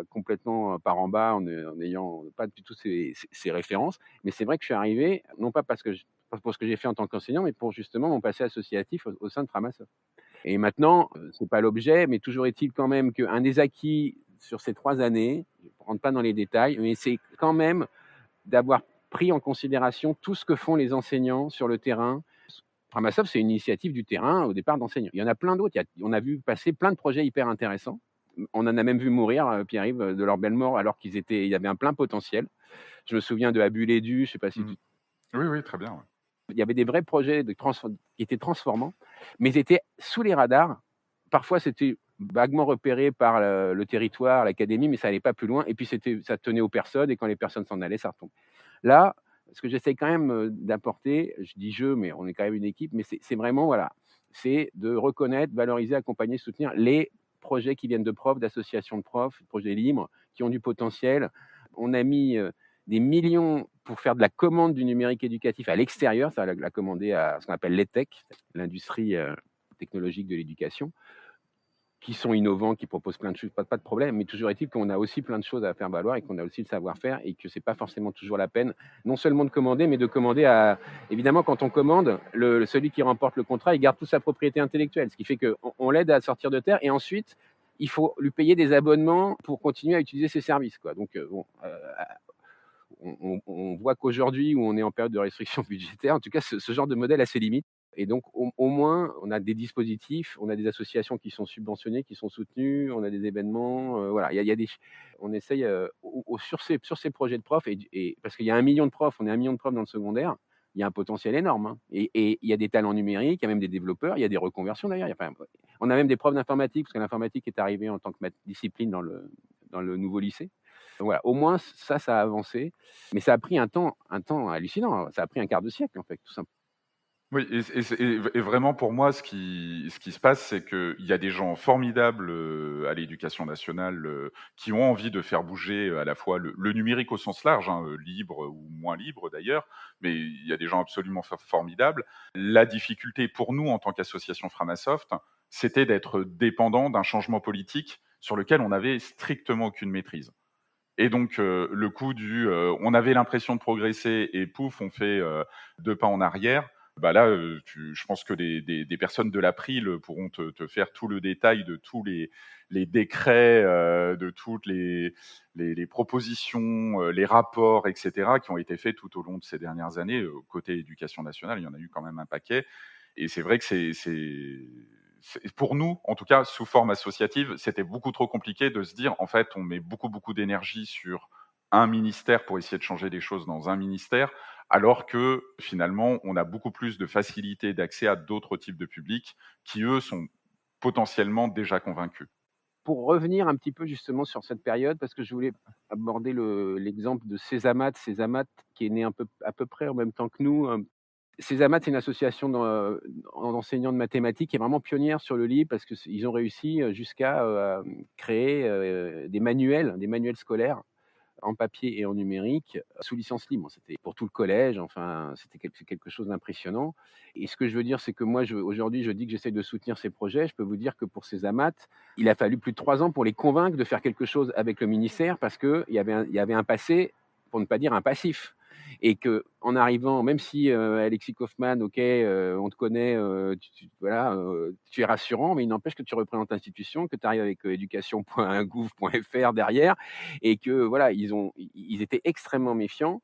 complètement par en bas, en n'ayant pas du tout ces références. Mais c'est vrai que je suis arrivé, non pas pour ce que j'ai fait en tant qu'enseignant, mais pour justement mon passé associatif au sein de Framasoft. Et maintenant, c'est pas l'objet, mais toujours est-il quand même qu'un des acquis sur ces 3 années, je ne rentre pas dans les détails, mais c'est quand même d'avoir pris en considération tout ce que font les enseignants sur le terrain. Framasoft, c'est une initiative du terrain au départ d'enseignants. Il y en a plein d'autres. On a vu passer plein de projets hyper intéressants. On en a même vu mourir, Pierre-Yves, de leur belle mort, alors il y avait un plein potentiel. Je me souviens de Abulédu, je sais pas si Oui, très bien. Ouais. Il y avait des vrais projets qui étaient transformants, mais ils étaient sous les radars. Parfois, c'était vaguement repéré par le territoire, l'académie, mais ça allait pas plus loin. Et puis, ça tenait aux personnes, et quand les personnes s'en allaient, ça retombe. Là, ce que j'essaie quand même d'apporter, je dis mais on est quand même une équipe, mais c'est vraiment, voilà, c'est de reconnaître, valoriser, accompagner, soutenir les projets qui viennent de profs, d'associations de profs, de projets libres, qui ont du potentiel. On a mis des millions pour faire de la commande du numérique éducatif à l'extérieur, ça l'a commandé à ce qu'on appelle l'EdTech, l'industrie technologique de l'éducation, qui sont innovants, qui proposent plein de choses, pas de problème, mais toujours est-il qu'on a aussi plein de choses à faire valoir et qu'on a aussi le savoir-faire et que c'est pas forcément toujours la peine, non seulement de commander, mais de commander évidemment, quand on commande, celui qui remporte le contrat, il garde toute sa propriété intellectuelle, ce qui fait qu'on l'aide à sortir de terre et ensuite, il faut lui payer des abonnements pour continuer à utiliser ses services, quoi. Donc, on voit qu'aujourd'hui, où on est en période de restriction budgétaire, en tout cas, ce genre de modèle a ses limites. Et donc, au moins, on a des dispositifs, on a des associations qui sont subventionnées, qui sont soutenues, on a des événements. Voilà, on essaye sur ces projets de profs, et parce qu'il y a 1 million de profs, on est 1 million de profs dans le secondaire, il y a un potentiel énorme. Hein. Et il y a des talents numériques, il y a même des développeurs, il y a des reconversions d'ailleurs. On a même des profs d'informatique, parce que l'informatique est arrivée en tant que discipline dans le nouveau lycée. Donc voilà, au moins, ça a avancé. Mais ça a pris un temps hallucinant. Ça a pris un quart de siècle, en fait, tout simplement. Oui, et vraiment pour moi, ce qui se passe, c'est qu'il y a des gens formidables à l'éducation nationale qui ont envie de faire bouger à la fois le numérique au sens large, hein, libre ou moins libre d'ailleurs, mais il y a des gens absolument formidables. La difficulté pour nous en tant qu'association Framasoft, c'était d'être dépendant d'un changement politique sur lequel on n'avait strictement aucune maîtrise. Et donc le coup on avait l'impression de progresser et pouf, on fait 2 pas en arrière. Bah là, je pense que des personnes de l'April pourront te faire tout le détail de tous les décrets, de toutes les propositions, les rapports, etc., qui ont été faits tout au long de ces dernières années. Côté éducation nationale, il y en a eu quand même un paquet. Et c'est vrai que pour nous, en tout cas, sous forme associative, c'était beaucoup trop compliqué de se dire, en fait, on met beaucoup d'énergie sur un ministère pour essayer de changer des choses dans un ministère, alors que finalement, on a beaucoup plus de facilité d'accès à d'autres types de publics qui, eux, sont potentiellement déjà convaincus. Pour revenir un petit peu justement sur cette période, parce que je voulais aborder l'exemple de Césamat, qui est né à peu près en même temps que nous. Césamat, c'est une association d'enseignants de mathématiques qui est vraiment pionnière sur le libre, parce qu'ils ont réussi jusqu'à créer des manuels scolaires en papier et en numérique sous licence libre. C'était pour tout le collège, enfin, c'était quelque chose d'impressionnant. Et ce que je veux dire, c'est que moi, aujourd'hui, je dis que j'essaie de soutenir ces projets. Je peux vous dire que pour ces AMAT, il a fallu plus de 3 ans pour les convaincre de faire quelque chose avec le ministère parce qu'il y avait un passé, pour ne pas dire un passif. Et que en arrivant, même si Alexis Kaufmann, ok, on te connaît, voilà, tu es rassurant, mais il n'empêche que tu représentes l'institution, que tu arrives avec éducation.gouv.fr derrière, et que voilà, ils étaient extrêmement méfiants,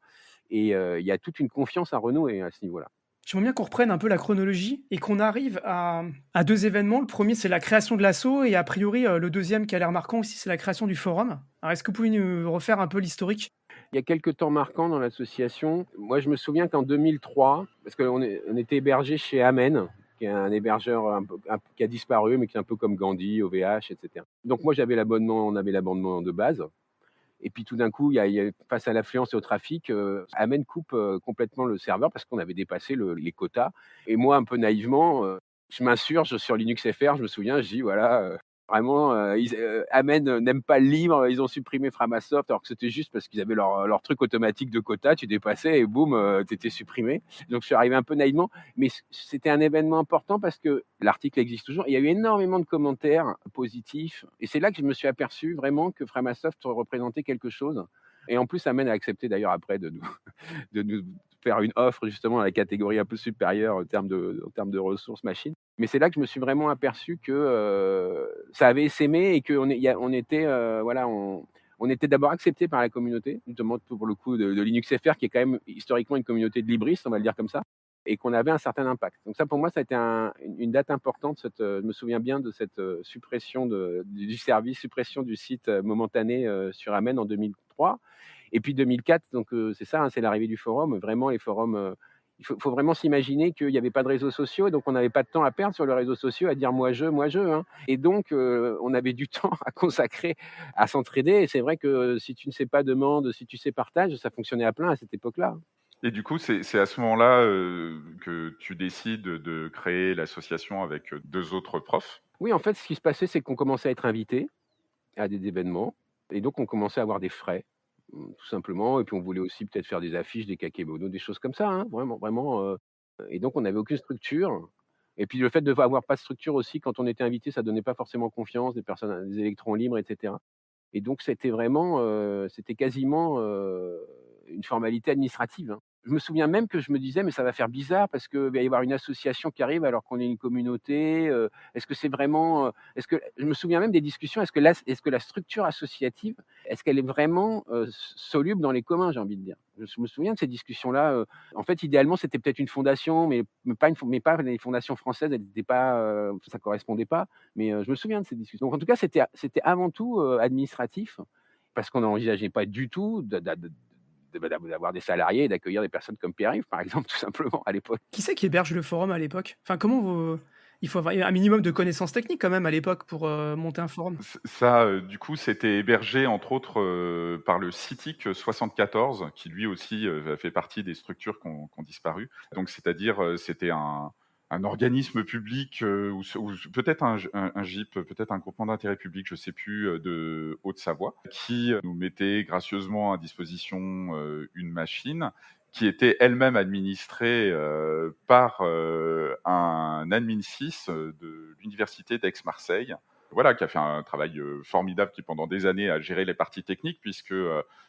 et il y a toute une confiance à renouer à ce niveau-là. J'aimerais bien qu'on reprenne un peu la chronologie et qu'on arrive à 2 événements. Le premier, c'est la création de l'asso et a priori, le deuxième qui a l'air marquant aussi, c'est la création du forum. Alors est-ce que vous pouvez nous refaire un peu l'historique? Il y a quelques temps marquants dans l'association. Moi, je me souviens qu'en 2003, parce qu'on était hébergé chez Amen, qui est un hébergeur qui a disparu, mais qui est un peu comme Gandhi, OVH, etc. Donc moi, on avait l'abonnement de base. Et puis tout d'un coup, face à l'affluence et au trafic, Amen coupe complètement le serveur parce qu'on avait dépassé les quotas. Et moi, un peu naïvement, je m'insurge sur LinuxFR. Je me souviens, je dis voilà, vraiment, Amen n'aime pas le libre. Ils ont supprimé Framasoft alors que c'était juste parce qu'ils avaient leur truc automatique de quotas. Tu dépassais et boum, t'étais supprimé. Donc je suis arrivé un peu naïvement, mais c'était un événement important parce que l'article existe toujours. Il y a eu énormément de commentaires positifs et c'est là que je me suis aperçu vraiment que Framasoft représentait quelque chose. Et en plus, Amen a accepté d'ailleurs après de nous faire une offre justement à la catégorie un peu supérieure en termes de ressources machines. Mais c'est là que je me suis vraiment aperçu que ça avait essaimé et qu'on on était d'abord accepté par la communauté, notamment pour le coup de LinuxFR, qui est quand même historiquement une communauté de libristes, on va le dire comme ça, et qu'on avait un certain impact. Donc ça, pour moi, ça a été une date importante. Je me souviens bien de cette suppression du service, suppression du site momentané sur Amen en 2003. Et puis 2004, donc c'est ça, hein, c'est l'arrivée du forum. Vraiment, les forums, il faut vraiment s'imaginer qu'il n'y avait pas de réseaux sociaux, donc on n'avait pas de temps à perdre sur les réseaux sociaux à dire moi je, hein. Et donc on avait du temps à consacrer à s'entraider. Et c'est vrai que si tu ne sais pas demande, si tu sais partage, ça fonctionnait à plein à cette époque-là. Et du coup, c'est à ce moment-là que tu décides de créer l'association avec 2 autres profs. Oui, en fait, ce qui se passait, c'est qu'on commençait à être invité à des événements, et donc on commençait à avoir des frais, tout simplement. Et puis on voulait aussi peut-être faire des affiches, des kakémonos, des choses comme ça, hein, vraiment, vraiment. Et donc on n'avait aucune structure. Et puis le fait de avoir pas de structure aussi, quand on était invité, ça donnait pas forcément confiance, des électrons libres, etc. Et donc c'était vraiment, c'était quasiment une formalité administrative, hein. Je me souviens même que je me disais: «Mais ça va faire bizarre parce qu'il va y avoir une association qui arrive alors qu'on est une communauté, est-ce que c'est vraiment, est-ce que» je me souviens même des discussions, est-ce que la structure associative, est-ce qu'elle est vraiment, soluble dans les communs, j'ai envie de dire? Je me souviens de ces discussions-là, en fait, idéalement, c'était peut-être une fondation, mais pas les fondations françaises, elles étaient pas, ça correspondait pas, mais je me souviens de ces discussions. Donc en tout cas, c'était avant tout, administratif, parce qu'on n'envisageait pas du tout d'avoir des salariés et d'accueillir des personnes comme Pierre-Yves, par exemple, tout simplement, à l'époque. Qui c'est qui héberge le forum à l'époque? Enfin, comment vous il faut avoir un minimum de connaissances techniques quand même à l'époque pour, monter un forum? Ça, du coup, c'était hébergé entre autres par le CITIC 74, qui lui aussi fait partie des structures qui ont disparu. Donc, c'est-à-dire, c'était un organisme public ou peut-être un GIP, peut-être un groupement d'intérêt public, je ne sais plus, de Haute-Savoie, qui nous mettait gracieusement à disposition une machine qui était elle-même administrée par un admin 6 de l'université d'Aix-Marseille. Voilà, qui a fait un travail formidable, qui pendant des années a géré les parties techniques, puisque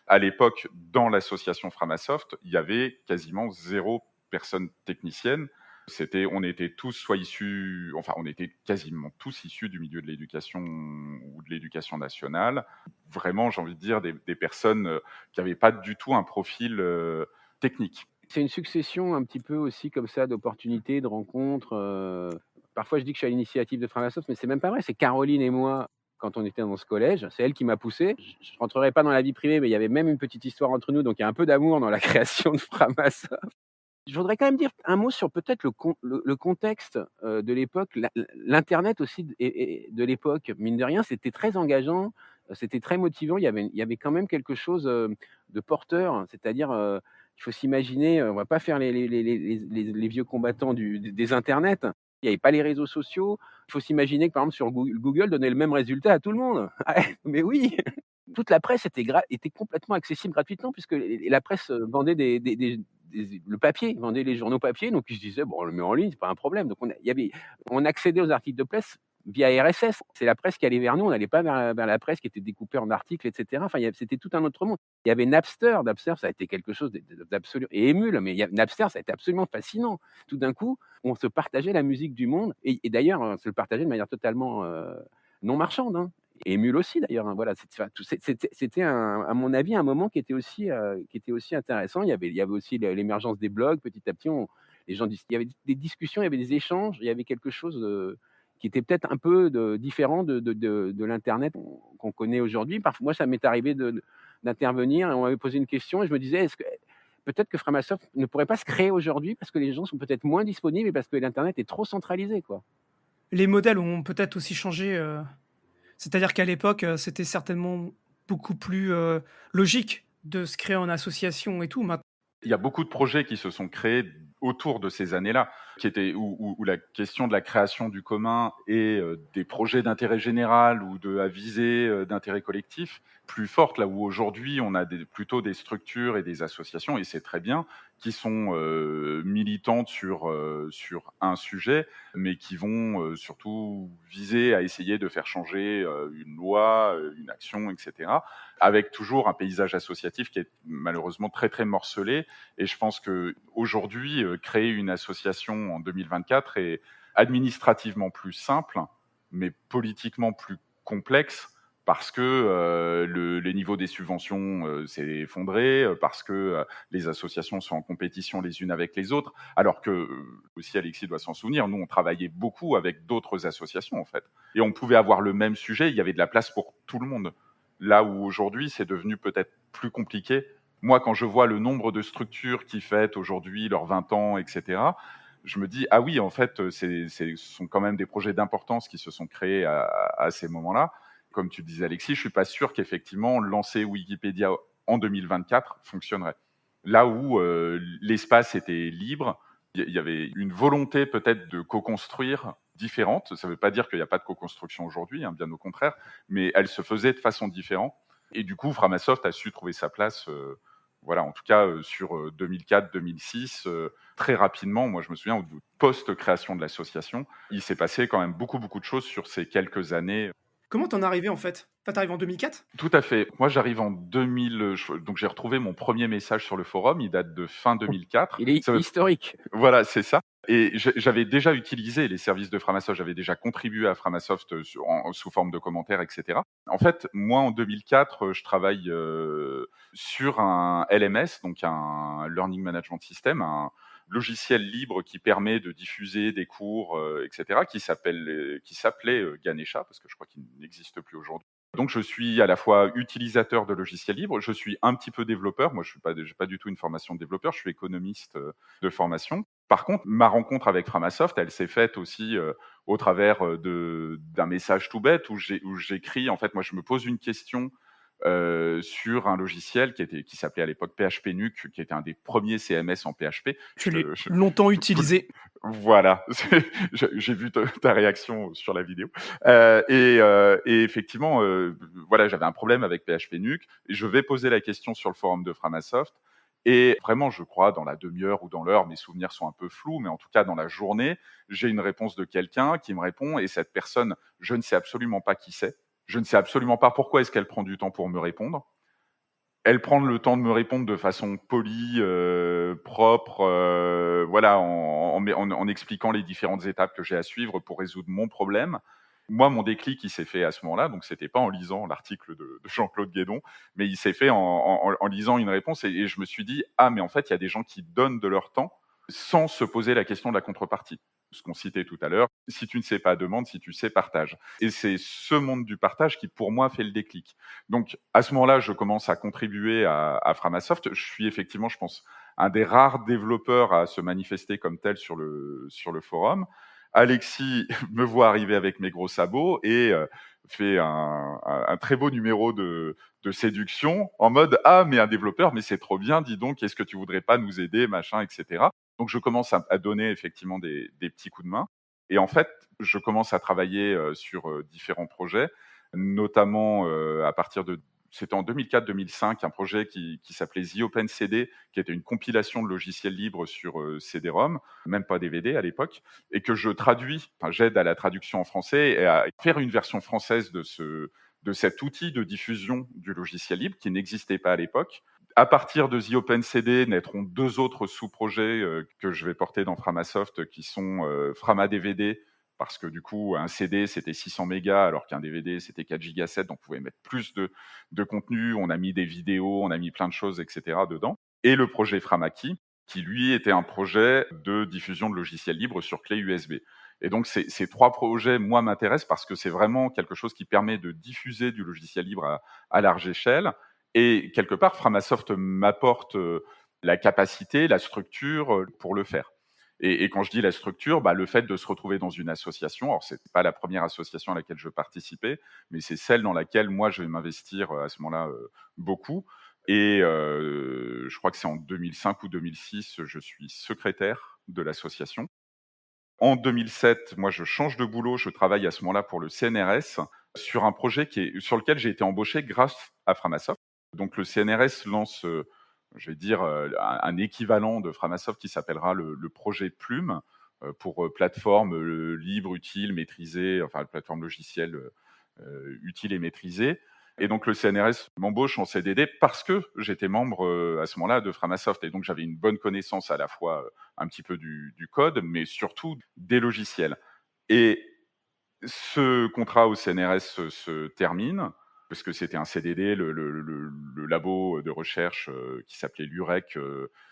à l'époque, dans l'association Framasoft, il y avait quasiment 0 personne technicienne. On était tous on était quasiment tous issus du milieu de l'éducation ou de l'éducation nationale. Vraiment, j'ai envie de dire, des personnes qui n'avaient pas du tout un profil technique. C'est une succession un petit peu aussi comme ça d'opportunités, de rencontres. Parfois, je dis que je suis à l'initiative de Framasoft, mais c'est même pas vrai. C'est Caroline et moi, quand on était dans ce collège, c'est elle qui m'a poussé. Je ne rentrerai pas dans la vie privée, mais il y avait même une petite histoire entre nous, donc il y a un peu d'amour dans la création de Framasoft. Je voudrais quand même dire un mot sur peut-être le contexte de l'époque, l'internet aussi de l'époque. Mine de rien, c'était très engageant, c'était très motivant. Il y avait quand même quelque chose de porteur, c'est-à-dire il faut s'imaginer, on va pas faire les vieux combattants des internets. Il n'y avait pas les réseaux sociaux. Il faut s'imaginer que par exemple sur Google donnait le même résultat à tout le monde. Ah, mais oui. toute la presse était complètement accessible gratuitement puisque la presse vendait le papier, vendait les journaux papier, donc ils se disaient bon, on le met en ligne, c'est pas un problème. Donc on accédait aux articles de presse via RSS. C'est la presse qui allait vers nous, on n'allait pas vers la presse qui était découpée en articles, etc. Enfin, c'était tout un autre monde. Il y avait Napster. Napster, ça a été quelque chose d'absolu, et Emule, mais Napster, ça a été absolument fascinant. Tout d'un coup, on se partageait la musique du monde, et d'ailleurs, on se le partageait de manière totalement non marchande. Hein. Et Emule aussi d'ailleurs. Hein, voilà, c'était à mon avis un moment qui était aussi intéressant. Il y avait aussi l'émergence des blogs. Petit à petit, il y avait des discussions, il y avait des échanges, il y avait quelque chose qui était peut-être un peu différent de l'internet qu'on connaît aujourd'hui. Parfois, moi, ça m'est arrivé d'intervenir et on m'avait posé une question et je me disais, est-ce que peut-être que Framasoft ne pourrait pas se créer aujourd'hui parce que les gens sont peut-être moins disponibles et parce que l'internet est trop centralisé, quoi. Les modèles ont peut-être aussi changé. C'est-à-dire qu'à l'époque, c'était certainement beaucoup plus logique de se créer en association et tout. Maintenant, Il y a beaucoup de projets qui se sont créés autour de ces années-là, où la question de la création du commun et des projets d'intérêt général ou à visée d'intérêt collectif plus forte, là où aujourd'hui on a plutôt des structures et des associations, et c'est très bien, qui sont militantes sur un sujet, mais qui vont surtout viser à essayer de faire changer une loi, une action, etc., avec toujours un paysage associatif qui est malheureusement très très morcelé. Et je pense qu'aujourd'hui, créer une association en 2024 est administrativement plus simple, mais politiquement plus complexe, parce que les niveaux des subventions s'est effondré, parce que les associations sont en compétition les unes avec les autres, alors que, aussi Alexis doit s'en souvenir, nous on travaillait beaucoup avec d'autres associations en fait, et on pouvait avoir le même sujet, il y avait de la place pour tout le monde. Là où aujourd'hui c'est devenu peut-être plus compliqué. Moi, quand je vois le nombre de structures qui fêtent aujourd'hui leurs 20 ans, etc., je me dis, ah oui, en fait, ce sont quand même des projets d'importance qui se sont créés à ces moments-là. Comme tu disais, Alexis, je suis pas sûr qu'effectivement, lancer Wikipédia en 2024 fonctionnerait. Là où l'espace était libre, il y avait une volonté peut-être de co-construire différente. Ça ne veut pas dire qu'il n'y a pas de co-construction aujourd'hui, hein, bien au contraire, mais elle se faisait de façon différente. Et du coup, Framasoft a su trouver sa place, voilà, en tout cas sur 2004-2006, très rapidement. Moi, je me souviens, post-création de l'association, il s'est passé quand même beaucoup de choses sur ces quelques années. comment t'en es arrivé en fait? T'arrives en 2004? Tout à fait. Moi, j'arrive en 2000, donc j'ai retrouvé mon premier message sur le forum, il date de fin 2004. Il est historique. Voilà, c'est ça. Et j'avais déjà utilisé les services de Framasoft, j'avais déjà contribué à Framasoft sous forme de commentaires, etc. En fait, moi, en 2004, je travaille sur un LMS, donc un Learning Management System, un logiciel libre qui permet de diffuser des cours, etc., qui s'appelait Ganesha, parce que je crois qu'il n'existe plus aujourd'hui. Donc, je suis à la fois utilisateur de logiciels libres, je suis un petit peu développeur. Moi, je n'ai pas du tout une formation de développeur, je suis économiste de formation. Par contre, ma rencontre avec Framasoft, elle s'est faite aussi au travers d'un message tout bête où j'écris, en fait, moi, je me pose une question sur un logiciel qui s'appelait à l'époque PHP Nuke, qui était un des premiers CMS en PHP. Je l'ai longtemps utilisé. Voilà, j'ai vu ta réaction sur la vidéo. Et effectivement, voilà, j'avais un problème avec PHP Nuke. Et je vais poser la question sur le forum de Framasoft. Et vraiment, je crois, dans la demi-heure ou dans l'heure, mes souvenirs sont un peu flous, mais en tout cas, dans la journée, j'ai une réponse de quelqu'un qui me répond, et cette personne, je ne sais absolument pas qui c'est. Je ne sais absolument pas pourquoi est-ce qu'elle prend du temps pour me répondre. Elle prend le temps de me répondre de façon polie, propre, voilà, en expliquant les différentes étapes que j'ai à suivre pour résoudre mon problème. Moi, mon déclic, il s'est fait à ce moment-là, donc c'était pas en lisant l'article de Jean-Claude Guédon, mais il s'est fait en lisant une réponse, et je me suis dit, ah, mais en fait, il y a des gens qui donnent de leur temps sans se poser la question de la contrepartie. Ce qu'on citait tout à l'heure, si tu ne sais pas, demande, si tu sais, partage. Et c'est ce monde du partage qui, pour moi, fait le déclic. Donc, à ce moment-là, je commence à contribuer à Framasoft. Je suis effectivement, je pense, un des rares développeurs à se manifester comme tel sur le forum. Alexis me voit arriver avec mes gros sabots et fait un très beau numéro de séduction en mode « Ah, mais un développeur, mais c'est trop bien, dis donc, est-ce que tu voudrais pas nous aider, machin, etc. » Donc, je commence à donner effectivement des petits coups de main. Et en fait, je commence à travailler sur différents projets, notamment à partir de c'était en 2004-2005, un projet qui s'appelait The Open CD, qui était une compilation de logiciels libres sur CD-ROM, même pas DVD à l'époque, et que je traduis, enfin, j'aide à la traduction en français et à faire une version française de cet outil de diffusion du logiciel libre qui n'existait pas à l'époque. À partir de The Open CD naîtront deux autres sous-projets que je vais porter dans Framasoft, qui sont Frama DVD, parce que du coup, un CD, c'était 600 mégas, alors qu'un DVD, c'était 4 gigas 7, donc on pouvait mettre plus de contenu. On a mis des vidéos, on a mis plein de choses, etc. dedans. Et le projet Framaki, qui lui était un projet de diffusion de logiciels libres sur clé USB. Et donc, ces trois projets, moi, m'intéressent parce que c'est vraiment quelque chose qui permet de diffuser du logiciel libre à large échelle. Et quelque part, Framasoft m'apporte la capacité, la structure pour le faire. Et quand je dis la structure, le fait de se retrouver dans une association, alors c'est pas la première association à laquelle je participais, mais c'est celle dans laquelle moi je vais m'investir à ce moment-là beaucoup. Et je crois que c'est en 2005 ou 2006, je suis secrétaire de l'association. En 2007, moi je change de boulot, je travaille à ce moment-là pour le CNRS sur un projet sur lequel j'ai été embauché grâce à Framasoft. Donc le CNRS lance, je vais dire, un équivalent de Framasoft qui s'appellera le projet Plume pour plateforme libre, utile, maîtrisée, enfin plateforme logicielle utile et maîtrisée. Et donc le CNRS m'embauche en CDD parce que j'étais membre à ce moment-là de Framasoft. Et donc j'avais une bonne connaissance à la fois un petit peu du code, mais surtout des logiciels. Et ce contrat au CNRS se termine, parce que c'était un CDD, le labo de recherche qui s'appelait l'UREC,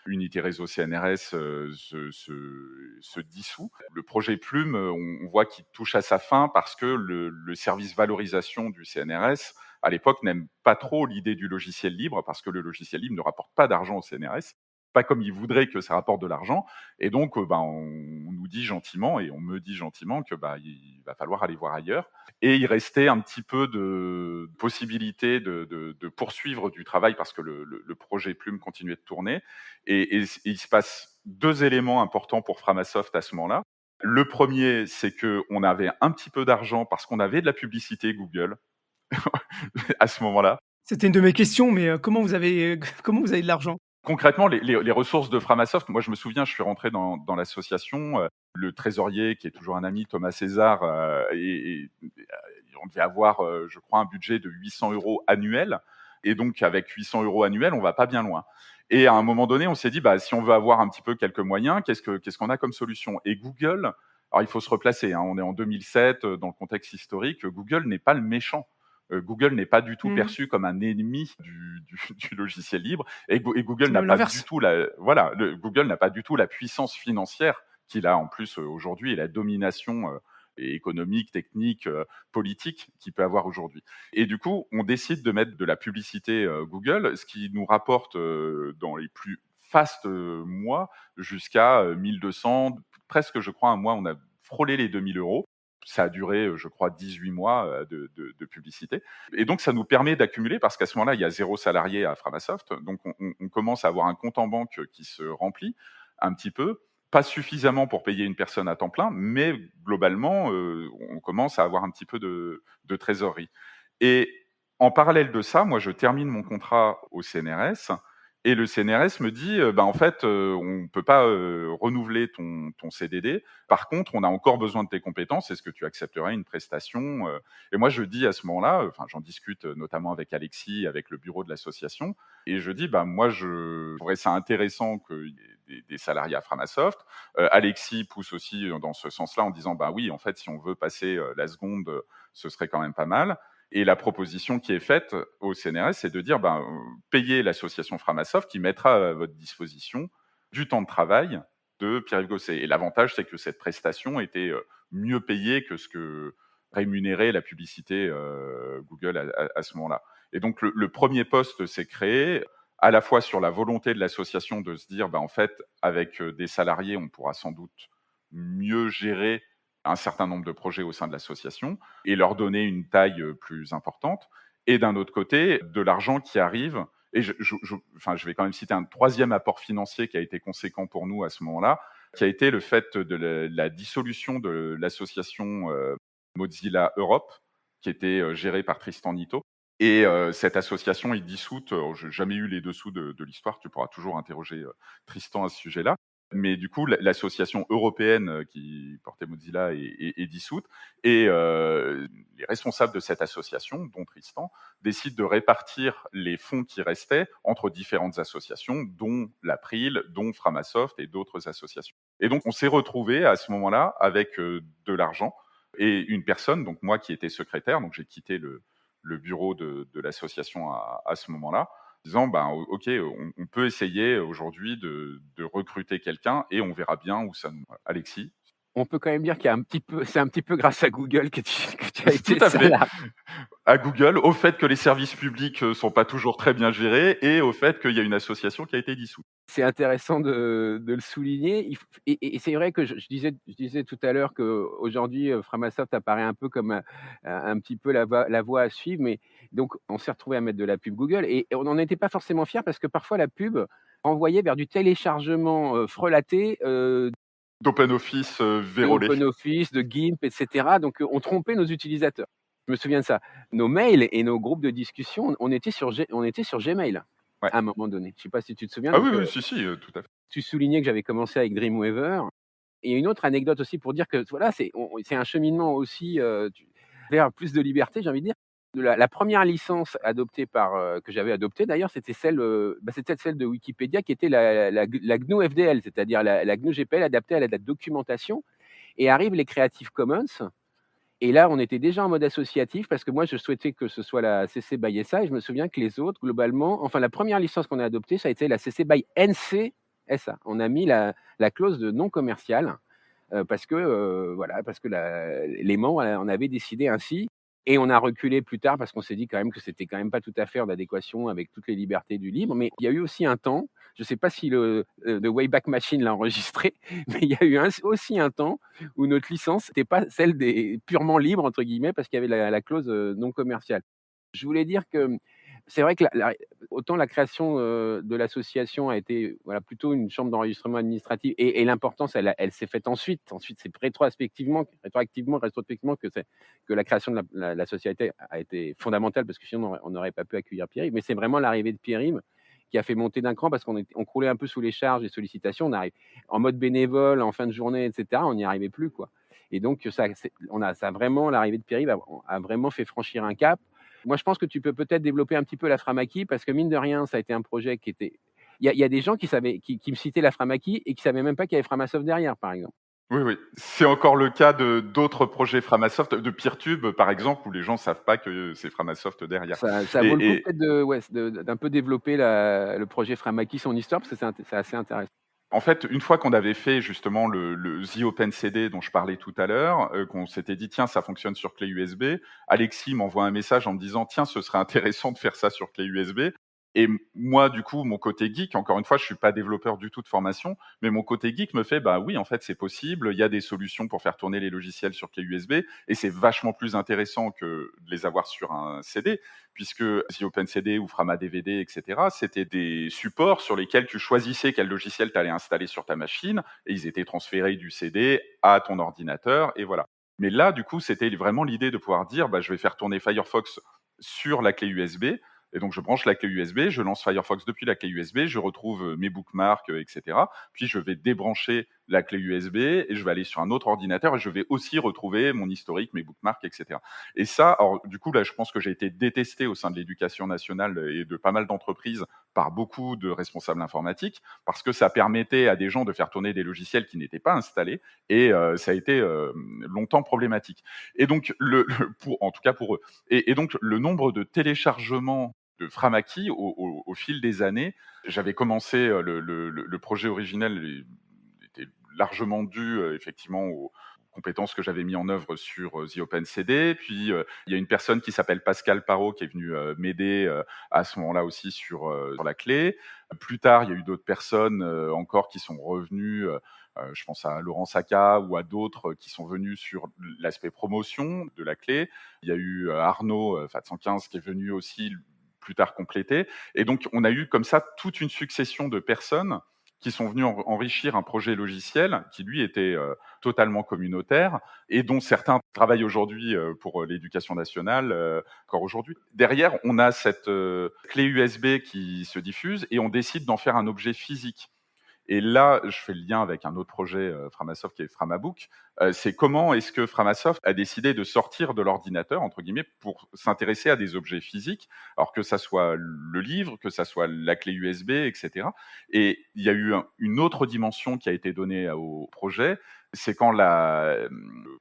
Unité Réseau CNRS, se dissout. Le projet Plume, on voit qu'il touche à sa fin parce que le service valorisation du CNRS, à l'époque, n'aime pas trop l'idée du logiciel libre, parce que le logiciel libre ne rapporte pas d'argent au CNRS, pas comme il voudrait que ça rapporte de l'argent. Et donc, on nous dit gentiment, et on me dit gentiment que il va falloir aller voir ailleurs. Et il restait un petit peu de possibilité de poursuivre du travail parce que le projet Plume continuait de tourner. Et il se passe deux éléments importants pour Framasoft à ce moment-là. Le premier, c'est qu'on avait un petit peu d'argent parce qu'on avait de la publicité Google à ce moment-là. C'était une de mes questions, mais comment vous avez comment vous avez de l'argent? Concrètement, les ressources de Framasoft, moi je me souviens, je suis rentré dans l'association, le trésorier qui est toujours un ami, Thomas César, et on devait avoir, je crois, un budget de 800 € annuel. Et donc avec 800 € annuels, on va pas bien loin. Et à un moment donné, on s'est dit, si on veut avoir un petit peu quelques moyens, qu'est-ce qu'on a comme solution? Et Google, alors il faut se replacer, hein, on est en 2007, dans le contexte historique, Google n'est pas le méchant. Google n'est pas du tout Mmh. perçu comme un ennemi du logiciel libre. Et Google C'est n'a même pas du l'inverse. tout Google n'a pas du tout la puissance financière qu'il a en plus aujourd'hui, et la domination économique, technique, politique qu'il peut avoir aujourd'hui. Et du coup, on décide de mettre de la publicité Google, ce qui nous rapporte dans les plus fastes mois jusqu'à 1200, presque, je crois, un mois, on a frôlé les 2000 €. Ça a duré, je crois, 18 mois de publicité. Et donc, ça nous permet d'accumuler, parce qu'à ce moment-là, il y a 0 salarié à Framasoft. Donc, on commence à avoir un compte en banque qui se remplit un petit peu. Pas suffisamment pour payer une personne à temps plein, mais globalement, on commence à avoir un petit peu de trésorerie. Et en parallèle de ça, moi, je termine mon contrat au CNRS. Et le CNRS me dit, en fait, on ne peut pas renouveler ton CDD. Par contre, on a encore besoin de tes compétences. Est-ce que tu accepterais une prestation Et moi, je dis à ce moment-là, j'en discute notamment avec Alexis, avec le bureau de l'association, et je dis, moi, je trouverais ça intéressant qu'il y ait des salariés à Framasoft. Alexis pousse aussi dans ce sens-là en disant, oui, en fait, si on veut passer la seconde, ce serait quand même pas mal. Et la proposition qui est faite au CNRS, c'est de dire, payez l'association Framasoft qui mettra à votre disposition du temps de travail de Pierre-Yves Gosset. Et l'avantage, c'est que cette prestation était mieux payée que ce que rémunérait la publicité Google à ce moment-là. Et donc, le premier poste s'est créé à la fois sur la volonté de l'association de se dire, en fait, avec des salariés, on pourra sans doute mieux gérer un certain nombre de projets au sein de l'association et leur donner une taille plus importante. Et d'un autre côté, de l'argent qui arrive. Et je vais quand même citer un troisième apport financier qui a été conséquent pour nous à ce moment-là, qui a été le fait de la dissolution de l'association Mozilla Europe, qui était gérée par Tristan Nitto. Et cette association est dissoute. J'ai jamais eu les dessous de l'histoire. Tu pourras toujours interroger Tristan à ce sujet-là. Mais du coup, l'association européenne qui portait Mozilla est dissoute. Et les responsables de cette association, dont Tristan, décident de répartir les fonds qui restaient entre différentes associations, dont l'April, dont Framasoft et d'autres associations. Et donc, on s'est retrouvé à ce moment-là avec de l'argent et une personne, donc moi qui étais secrétaire, donc j'ai quitté le bureau de l'association à ce moment-là, disant ben, ok, on peut essayer aujourd'hui de recruter quelqu'un et on verra bien où ça nous. Alexis. On peut quand même dire qu'il y a c'est un petit peu grâce à Google que tu as Tout été à fait. salarié. À Google, au fait que les services publics sont pas toujours très bien gérés et au fait qu'il y a une association qui a été dissoute. C'est intéressant de le souligner. Et c'est vrai que je disais tout à l'heure qu'aujourd'hui, Framasoft apparaît un peu comme un petit peu la voie à suivre. Mais donc, on s'est retrouvé à mettre de la pub Google et on n'en était pas forcément fiers parce que parfois la pub renvoyait vers du téléchargement frelaté d'OpenOffice vérolé. d'OpenOffice, de GIMP, etc. Donc, on trompait nos utilisateurs. Je me souviens de ça. Nos mails et nos groupes de discussion, on était sur Gmail Ouais. à un moment donné. Je ne sais pas si tu te souviens. Ah Donc, oui, si, tout à fait. tu soulignais que j'avais commencé avec Dreamweaver. Et une autre anecdote aussi pour dire que voilà, c'est un cheminement aussi vers plus de liberté, j'ai envie de dire. La première licence adoptée que j'avais adoptée d'ailleurs, c'était celle de Wikipédia qui était la GNU FDL, c'est-à-dire la GNU GPL adaptée à la documentation. Et arrivent les Creative Commons. Et là, on était déjà en mode associatif parce que moi, je souhaitais que ce soit la CC by SA. Et je me souviens que les autres, globalement, enfin, la première licence qu'on a adoptée, ça a été la CC by NC SA. On a mis la clause de non commercial parce que l'aimant en avait décidé ainsi. Et on a reculé plus tard parce qu'on s'est dit quand même que c'était quand même pas tout à fait en adéquation avec toutes les libertés du libre. Mais il y a eu aussi un temps, je ne sais pas si The Wayback Machine l'a enregistré, mais il y a eu aussi un temps où notre licence n'était pas celle des purement libres, entre guillemets, parce qu'il y avait la clause non commerciale. Je voulais dire que c'est vrai que autant la création de l'association a été plutôt une chambre d'enregistrement administrative et l'importance, elle s'est faite ensuite. Ensuite, c'est rétrospectivement, que la création de la société a été fondamentale parce que sinon on n'aurait pas pu accueillir Pierre-Yves. Mais c'est vraiment l'arrivée de Pierre-Yves qui a fait monter d'un cran parce qu'on croulait un peu sous les charges et sollicitations. On arrive en mode bénévole, en fin de journée, etc. On n'y arrivait plus, quoi. Et donc, l'arrivée de Pierre-Yves a vraiment fait franchir un cap. Moi, je pense que tu peux peut-être développer un petit peu la Framaki parce que mine de rien, ça a été un projet qui était. Il y a des gens qui me citaient la Framaki et qui savaient même pas qu'il y avait Framasoft derrière, par exemple. Oui. C'est encore le cas d'autres projets Framasoft, de Peertube, par exemple, où les gens ne savent pas que c'est Framasoft derrière. Ça vaut le coup peut-être d'un peu développer le projet Framaki, son histoire, parce que c'est assez intéressant. En fait, une fois qu'on avait fait justement le The Open CD dont je parlais tout à l'heure, qu'on s'était dit tiens, ça fonctionne sur clé USB, Alexis m'envoie un message en me disant tiens, ce serait intéressant de faire ça sur clé USB. Et moi, du coup, mon côté geek, encore une fois, je suis pas développeur du tout de formation, mais mon côté geek me fait bah oui, en fait, c'est possible. Il y a des solutions pour faire tourner les logiciels sur clé USB, et c'est vachement plus intéressant que de les avoir sur un CD, puisque The Open CD ou Frama DVD, etc., c'était des supports sur lesquels tu choisissais quel logiciel tu allais installer sur ta machine, et ils étaient transférés du CD à ton ordinateur, et voilà. Mais là, du coup, c'était vraiment l'idée de pouvoir dire, bah, je vais faire tourner Firefox sur la clé USB. Et donc, je branche la clé USB, je lance Firefox depuis la clé USB, je retrouve mes bookmarks, etc. Puis, je vais débrancher la clé USB et je vais aller sur un autre ordinateur et je vais aussi retrouver mon historique, mes bookmarks, etc. Et ça, alors, du coup, là, je pense que j'ai été détesté au sein de l'éducation nationale et de pas mal d'entreprises par beaucoup de responsables informatiques parce que ça permettait à des gens de faire tourner des logiciels qui n'étaient pas installés et ça a été longtemps problématique. Et donc, en tout cas pour eux. Et donc, le nombre de téléchargements de Framaki au fil des années, j'avais commencé le projet originel était largement dû effectivement aux compétences que j'avais mis en œuvre sur The Open CD. Puis il y a une personne qui s'appelle Pascal Parot qui est venu m'aider à ce moment-là aussi sur la clé. Plus tard, il y a eu d'autres personnes encore qui sont revenues. Je pense à Laurent Sacca ou à d'autres qui sont venus sur l'aspect promotion de la clé. Il y a eu Arnaud FAT115 qui est venu aussi plus tard compléter. Et donc, on a eu comme ça toute une succession de personnes qui sont venus enrichir un projet logiciel qui, lui, était totalement communautaire et dont certains travaillent aujourd'hui pour l'éducation nationale, encore aujourd'hui. Derrière, on a cette clé USB qui se diffuse et on décide d'en faire un objet physique. Et là, je fais le lien avec un autre projet Framasoft qui est Framabook. C'est comment est-ce que Framasoft a décidé de sortir de l'ordinateur, entre guillemets, pour s'intéresser à des objets physiques, alors que ça soit le livre, que ça soit la clé USB, etc. Et il y a eu une autre dimension qui a été donnée au projet, c'est quand le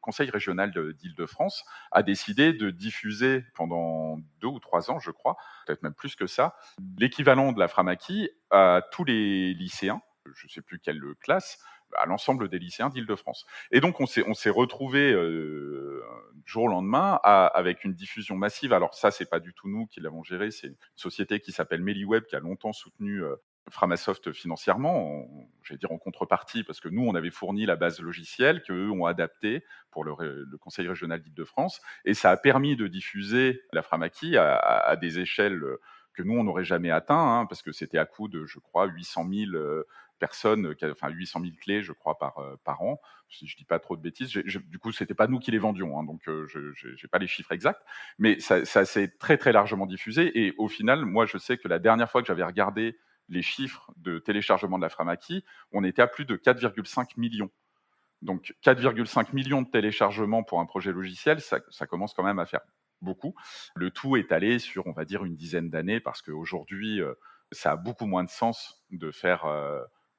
Conseil régional d'Île-de-France a décidé de diffuser pendant 2 ou 3 ans, je crois, peut-être même plus que ça, l'équivalent de la Framaki à tous les lycéens, je ne sais plus quelle classe, à l'ensemble des lycéens d'Île-de-France. Et donc on s'est retrouvés du jour au lendemain avec une diffusion massive. Alors ça, c'est pas du tout nous qui l'avons géré, c'est une société qui s'appelle MeliWeb qui a longtemps soutenu Framasoft financièrement, j'allais dire en contrepartie, parce que nous, on avait fourni la base logicielle qu'eux ont adaptée pour le Conseil régional d'Île-de-France, et ça a permis de diffuser la Framaki à des échelles que nous, on n'aurait jamais atteint, parce que c'était à coût de, je crois, 800 000 personnes, enfin 800 000 clés, je crois, par an, si je dis pas trop de bêtises. Du coup, c'était pas nous qui les vendions, donc je n'ai pas les chiffres exacts, mais ça s'est très, très largement diffusé, et au final, moi, je sais que la dernière fois que j'avais regardé les chiffres de téléchargement de la Framaki, on était à plus de 4,5 millions. Donc 4,5 millions de téléchargements pour un projet logiciel, ça commence quand même à faire beaucoup. Le tout est allé sur, on va dire, une dizaine d'années, parce qu'aujourd'hui, ça a beaucoup moins de sens de faire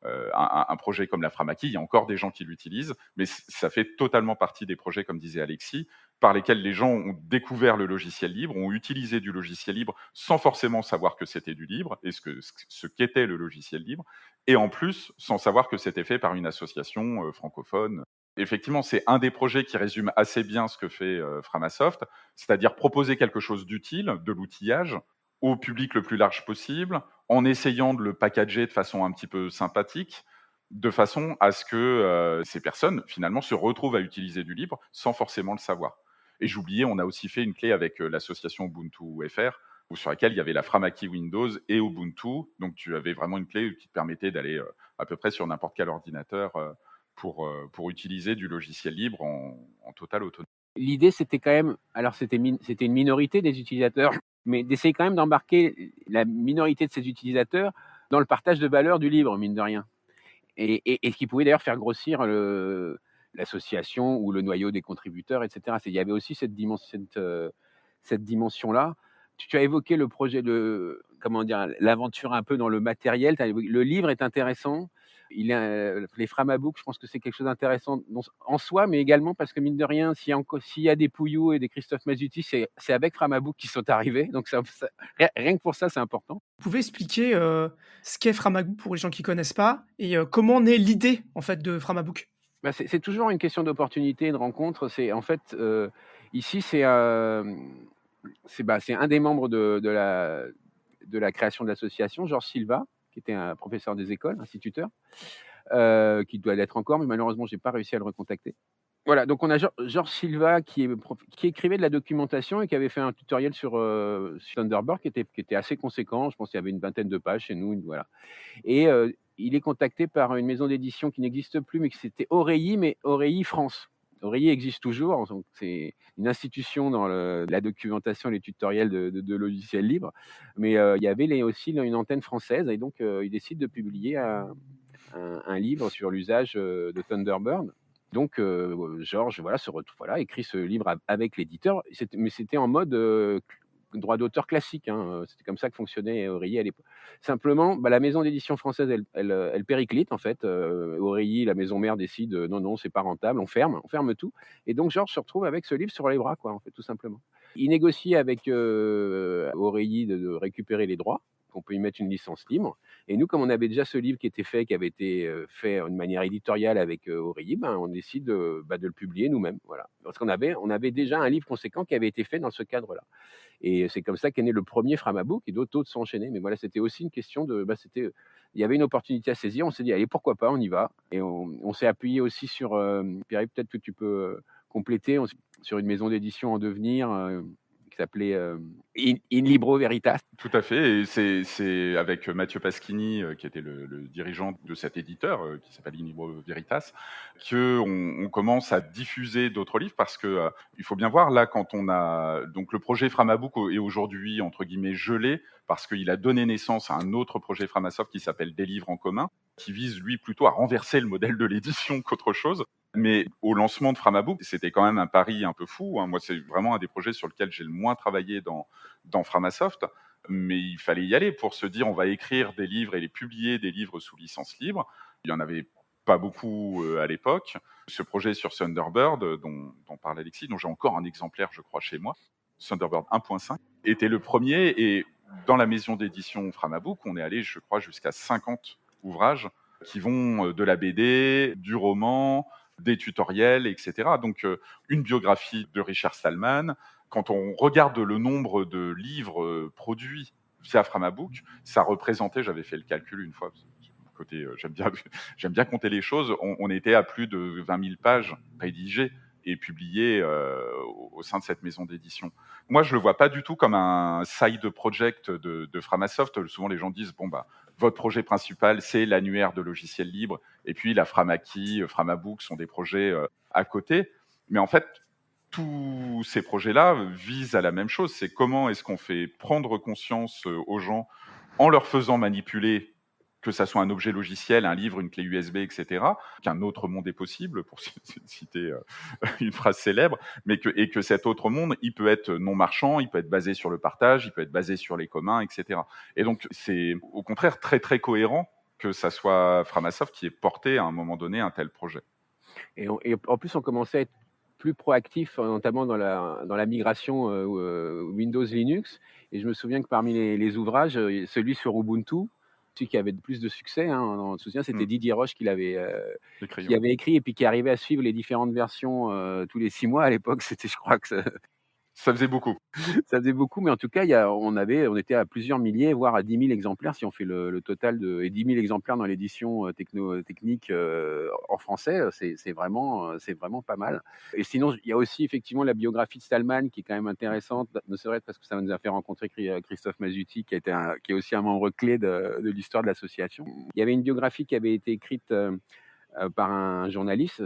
un projet comme la Framaki. Il y a encore des gens qui l'utilisent, mais ça fait totalement partie des projets, comme disait Alexis, par lesquels les gens ont découvert le logiciel libre, ont utilisé du logiciel libre sans forcément savoir que c'était du libre et ce qu'était le logiciel libre, et en plus sans savoir que c'était fait par une association francophone. Effectivement, c'est un des projets qui résume assez bien ce que fait Framasoft, c'est-à-dire proposer quelque chose d'utile, de l'outillage, au public le plus large possible, en essayant de le packager de façon un petit peu sympathique, de façon à ce que ces personnes, finalement, se retrouvent à utiliser du libre sans forcément le savoir. Et j'oubliais, on a aussi fait une clé avec l'association Ubuntu FR, sur laquelle il y avait la Framaki Windows et Ubuntu. Donc, tu avais vraiment une clé qui te permettait d'aller à peu près sur n'importe quel ordinateur pour utiliser du logiciel libre en totale autonomie. L'idée, c'était quand même, alors c'était une minorité des utilisateurs, mais d'essayer quand même d'embarquer la minorité de ces utilisateurs dans le partage de valeur du libre, mine de rien. Et ce qui pouvait d'ailleurs faire grossir l'association ou le noyau des contributeurs, etc. Il y avait aussi cette dimension-là. Tu as évoqué le projet de, comment dire, l'aventure un peu dans le matériel. Le livre est intéressant. Les Framabook, je pense que c'est quelque chose d'intéressant en soi, mais également parce que, mine de rien, s'il y a des Pouillou et des Christophe Mazuti, c'est avec Framabook qu'ils sont arrivés. Donc, rien que pour ça, c'est important. Vous pouvez expliquer ce qu'est Framabook pour les gens qui ne connaissent pas et comment naît l'idée en fait de Framabook? C'est toujours une question d'opportunité, de rencontre. En fait, ici, c'est un des membres de la création de l'association, Georges Silva, qui était un professeur des écoles, instituteur, qui doit l'être encore, mais malheureusement, je n'ai pas réussi à le recontacter. Voilà, donc on a Georges Silva qui écrivait de la documentation et qui avait fait un tutoriel sur Thunderbird qui était assez conséquent. Je pense qu'il y avait une vingtaine de pages chez nous, voilà. Et il est contacté par une maison d'édition qui n'existe plus, mais c'était Oreilly, mais Oreilly France. Oreilly existe toujours, donc c'est une institution dans la documentation et les tutoriels de logiciels libres. Mais il y avait aussi une antenne française, et donc il décide de publier un livre sur l'usage de Thunderbird. Donc Georges écrit ce livre avec l'éditeur, mais c'était en mode droit d'auteur classique, c'était comme ça que fonctionnait Oreilly à l'époque. Simplement, la maison d'édition française, elle périclite en fait. Oreilly, la maison mère, décide non, c'est pas rentable, on ferme tout. Et donc Georges se retrouve avec ce livre sur les bras, quoi, en fait, tout simplement. Il négocie avec Oreilly de récupérer les droits. On peut y mettre une licence libre. Et nous, comme on avait déjà ce livre qui avait été fait de manière éditoriale avec Oreilly, on décide de le publier nous-mêmes. Voilà. Parce qu'on avait déjà un livre conséquent qui avait été fait dans ce cadre-là. Et c'est comme ça qu'est né le premier Framabook, et d'autres sont enchaînés. Mais voilà, c'était aussi une question il y avait une opportunité à saisir. On s'est dit, allez, pourquoi pas, on y va. Et on s'est appuyé aussi sur, Pierre, peut-être que tu peux compléter, sur une maison d'édition en devenir, qui qui s'appelait In Libro Veritas. Tout à fait, et c'est avec Mathieu Paschini, qui était le dirigeant de cet éditeur, qui s'appelle In Libro Veritas, qu'on commence à diffuser d'autres livres parce que il faut bien voir là quand on a donc le projet Framabook est aujourd'hui entre guillemets gelé parce qu'il a donné naissance à un autre projet Framasoft qui s'appelle Des livres en commun, qui vise lui plutôt à renverser le modèle de l'édition qu'autre chose. Mais au lancement de Framabook, c'était quand même un pari un peu fou, hein. Moi, c'est vraiment un des projets sur lequel j'ai le moins travaillé dans Framasoft. Mais il fallait y aller pour se dire on va écrire des livres et les publier des livres sous licence libre. Il y en avait pas beaucoup à l'époque. Ce projet sur Thunderbird dont parle Alexis, dont j'ai encore un exemplaire je crois chez moi, Thunderbird 1.5, était le premier, et dans la maison d'édition Framabook, on est allé je crois jusqu'à 50 ouvrages qui vont de la BD, du roman, des tutoriels, etc. Donc une biographie de Richard Stallman. Quand on regarde le nombre de livres produits via Framabook, ça représentait, j'avais fait le calcul une fois, côté, j'aime bien compter les choses, on était à plus de 20 000 pages rédigées et publiées au sein de cette maison d'édition. Moi, je le vois pas du tout comme un side project de Framasoft. Souvent, les gens disent, bon, bah, votre projet principal, c'est l'annuaire de logiciels libres, et puis la Framaki, Framabook sont des projets à côté. Mais en fait, tous ces projets-là visent à la même chose. C'est comment est-ce qu'on fait prendre conscience aux gens en leur faisant manipuler, que ça soit un objet logiciel, un livre, une clé USB, etc., qu'un autre monde est possible, pour citer une phrase célèbre, et que cet autre monde, il peut être non marchand, il peut être basé sur le partage, il peut être basé sur les communs, etc. Et donc, c'est au contraire très, très cohérent que ça soit Framasoft qui ait porté à un moment donné un tel projet. Et en plus, on commençait à être plus proactif, notamment dans la migration Windows-Linux. Et je me souviens que parmi les ouvrages, celui sur Ubuntu, celui qui avait le plus de succès, hein, on se souvient, c'était Didier Roche qui l'avait écrit et puis qui arrivait à suivre les différentes versions tous les 6 mois à l'époque. C'était, je crois que Ça faisait beaucoup. ça faisait beaucoup, mais en tout cas, on était à plusieurs milliers, voire à 10 000 exemplaires si on fait le total et 10 000 exemplaires dans l'édition technique en français, c'est vraiment pas mal. Et sinon, il y a aussi effectivement la biographie de Stallman qui est quand même intéressante, ne serait-ce parce que ça nous a fait rencontrer Christophe Masuti, qui est aussi un membre clé de l'histoire de l'association. Il y avait une biographie qui avait été écrite par un journaliste,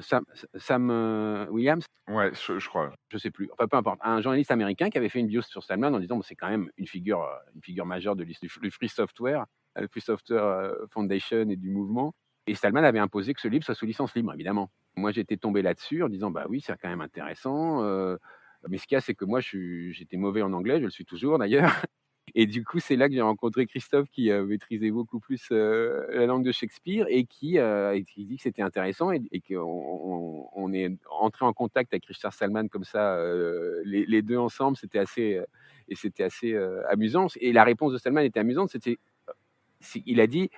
Sam Williams. Ouais, je crois. Je sais plus, enfin peu importe, un journaliste américain qui avait fait une bio sur Stallman en disant bon, c'est quand même une figure majeure du Free Software, le Free Software Foundation et du mouvement. Et Stallman avait imposé que ce livre soit sous licence libre, évidemment. Moi, j'étais tombé là-dessus en disant bah oui, c'est quand même intéressant. Mais ce qu'il y a, c'est que moi, j'étais mauvais en anglais, je le suis toujours d'ailleurs. Et du coup, c'est là que j'ai rencontré Christophe qui maîtrisait beaucoup plus la langue de Shakespeare et qui dit que c'était intéressant et qu'on est entré en contact avec Richard Stallman comme ça, les deux ensemble, c'était assez amusant. Et la réponse de Stallman était amusante, il a dit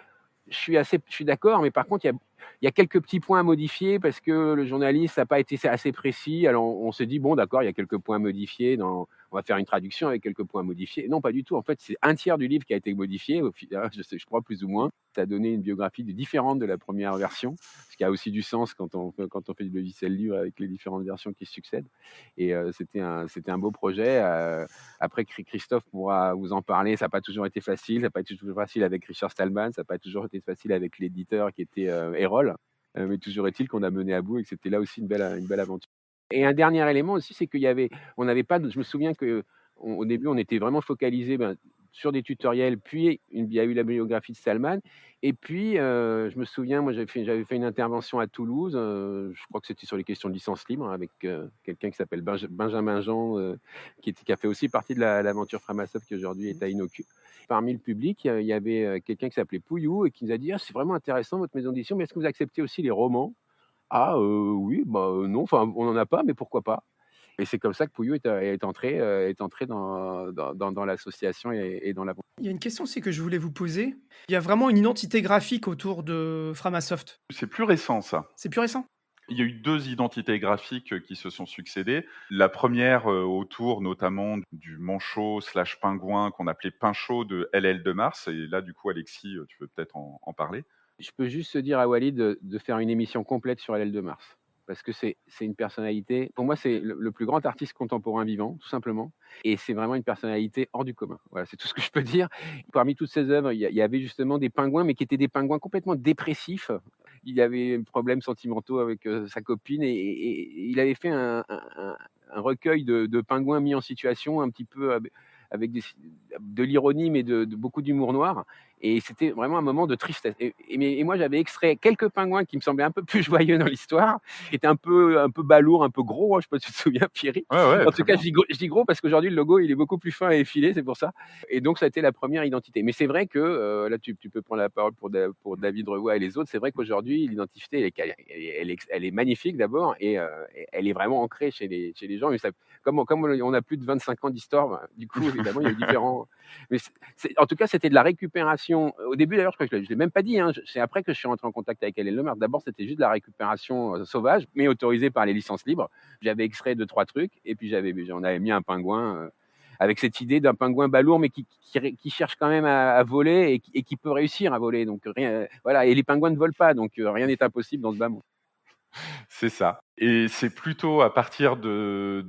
je suis d'accord, mais par contre, il y a quelques petits points à modifier parce que le journaliste n'a pas été assez précis. Alors, on s'est dit, bon, d'accord, il y a quelques points modifiés. On va faire une traduction avec quelques points modifiés. Non, pas du tout. En fait, c'est un tiers du livre qui a été modifié, au final, je crois, plus ou moins. Ça a donné une biographie différente de la première version, ce qui a aussi du sens quand on fait du logiciel libre avec les différentes versions qui succèdent. Et c'était un beau projet. Après, Christophe pourra vous en parler. Ça n'a pas toujours été facile. Ça n'a pas été toujours facile avec Richard Stallman. Ça n'a pas toujours été facile avec l'éditeur qui était Errol. Mais toujours est-il qu'on a mené à bout et que c'était là aussi une belle aventure. Et un dernier élément aussi, c'est on n'avait pas, je me souviens qu'au début, on était vraiment focalisé sur des tutoriels, puis il y a eu la biographie de Stallman. Et puis, je me souviens, moi, j'avais fait une intervention à Toulouse, je crois que c'était sur les questions de licence libre, avec quelqu'un qui s'appelle Benjamin Jean, qui a fait aussi partie de l'aventure Framasoft, qui aujourd'hui est à Inocu. Parmi le public, il y avait quelqu'un qui s'appelait Pouillou et qui nous a dit « Ah, c'est vraiment intéressant votre maison d'édition, mais est-ce que vous acceptez aussi les romans ?» Ah oui, non, enfin on n'en a pas, mais pourquoi pas? Et c'est comme ça que Pouillou est entré dans l'association et dans l'aventure. Il y a une question aussi que je voulais vous poser. Il y a vraiment une identité graphique autour de Framasoft. C'est plus récent, ça. C'est plus récent? Il y a eu 2 identités graphiques qui se sont succédées. La première autour notamment du manchot/pingouin qu'on appelait Pinchot de LL de Mars. Et là, du coup, Alexis, tu veux peut-être en parler. Je peux juste dire à Walid de faire une émission complète sur l'aile de Mars. parce que c'est une personnalité, pour moi, c'est le plus grand artiste contemporain vivant, tout simplement, et c'est vraiment une personnalité hors du commun. Voilà, c'est tout ce que je peux dire. Parmi toutes ses œuvres, il y avait justement des pingouins, mais qui étaient des pingouins complètement dépressifs. Il avait des problèmes sentimentaux avec sa copine, et il avait fait un recueil de pingouins mis en situation un petit peu avec de l'ironie, mais de beaucoup d'humour noir. Et c'était vraiment un moment de tristesse. Et moi, j'avais extrait quelques pingouins qui me semblaient un peu plus joyeux dans l'histoire, qui étaient un peu balourds, un peu gros, hein, je sais pas si tu te souviens, Pierry. Ouais, ouais, En très tout cas, bien. je dis gros parce qu'aujourd'hui, le logo, il est beaucoup plus fin et effilé, c'est pour ça. Et donc, ça a été la première identité. Mais c'est vrai que, là, tu peux prendre la parole pour David Revoy et les autres. C'est vrai qu'aujourd'hui, l'identité, elle est magnifique d'abord, et elle est vraiment ancrée chez les gens. Mais ça, comme on a plus de 25 ans d'histoire, bah, du coup, évidemment, il y a eu différents. Mais en tout cas, c'était de la récupération. Au début, d'ailleurs, je crois que je l'ai même pas dit, hein, c'est après que je suis rentré en contact avec Hélène Lemert. D'abord, c'était juste de la récupération sauvage, mais autorisée par les licences libres. J'avais extrait 2-3 trucs, et puis j'en avais mis un pingouin, avec cette idée d'un pingouin balourd, mais qui cherche quand même à voler, et qui peut réussir à voler. Donc rien, voilà. Et les pingouins ne volent pas, donc rien n'est impossible dans ce bas monde. C'est ça. Et c'est plutôt à partir de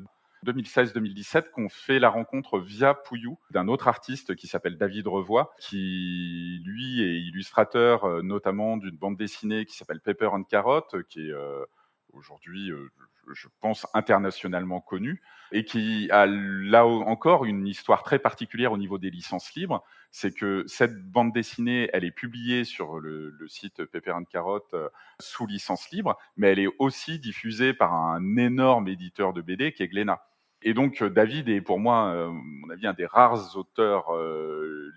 2016-2017 qu'on fait la rencontre via Pouillou d'un autre artiste qui s'appelle David Revoy, qui lui est illustrateur notamment d'une bande dessinée qui s'appelle Pepper and Carrot, qui est aujourd'hui, je pense, internationalement connue, et qui a là encore une histoire très particulière au niveau des licences libres. C'est que cette bande dessinée, elle est publiée sur le site Pepper and Carrot sous licence libre, mais elle est aussi diffusée par un énorme éditeur de BD qui est Glénat. Et donc, David est pour moi, à mon avis, un des rares auteurs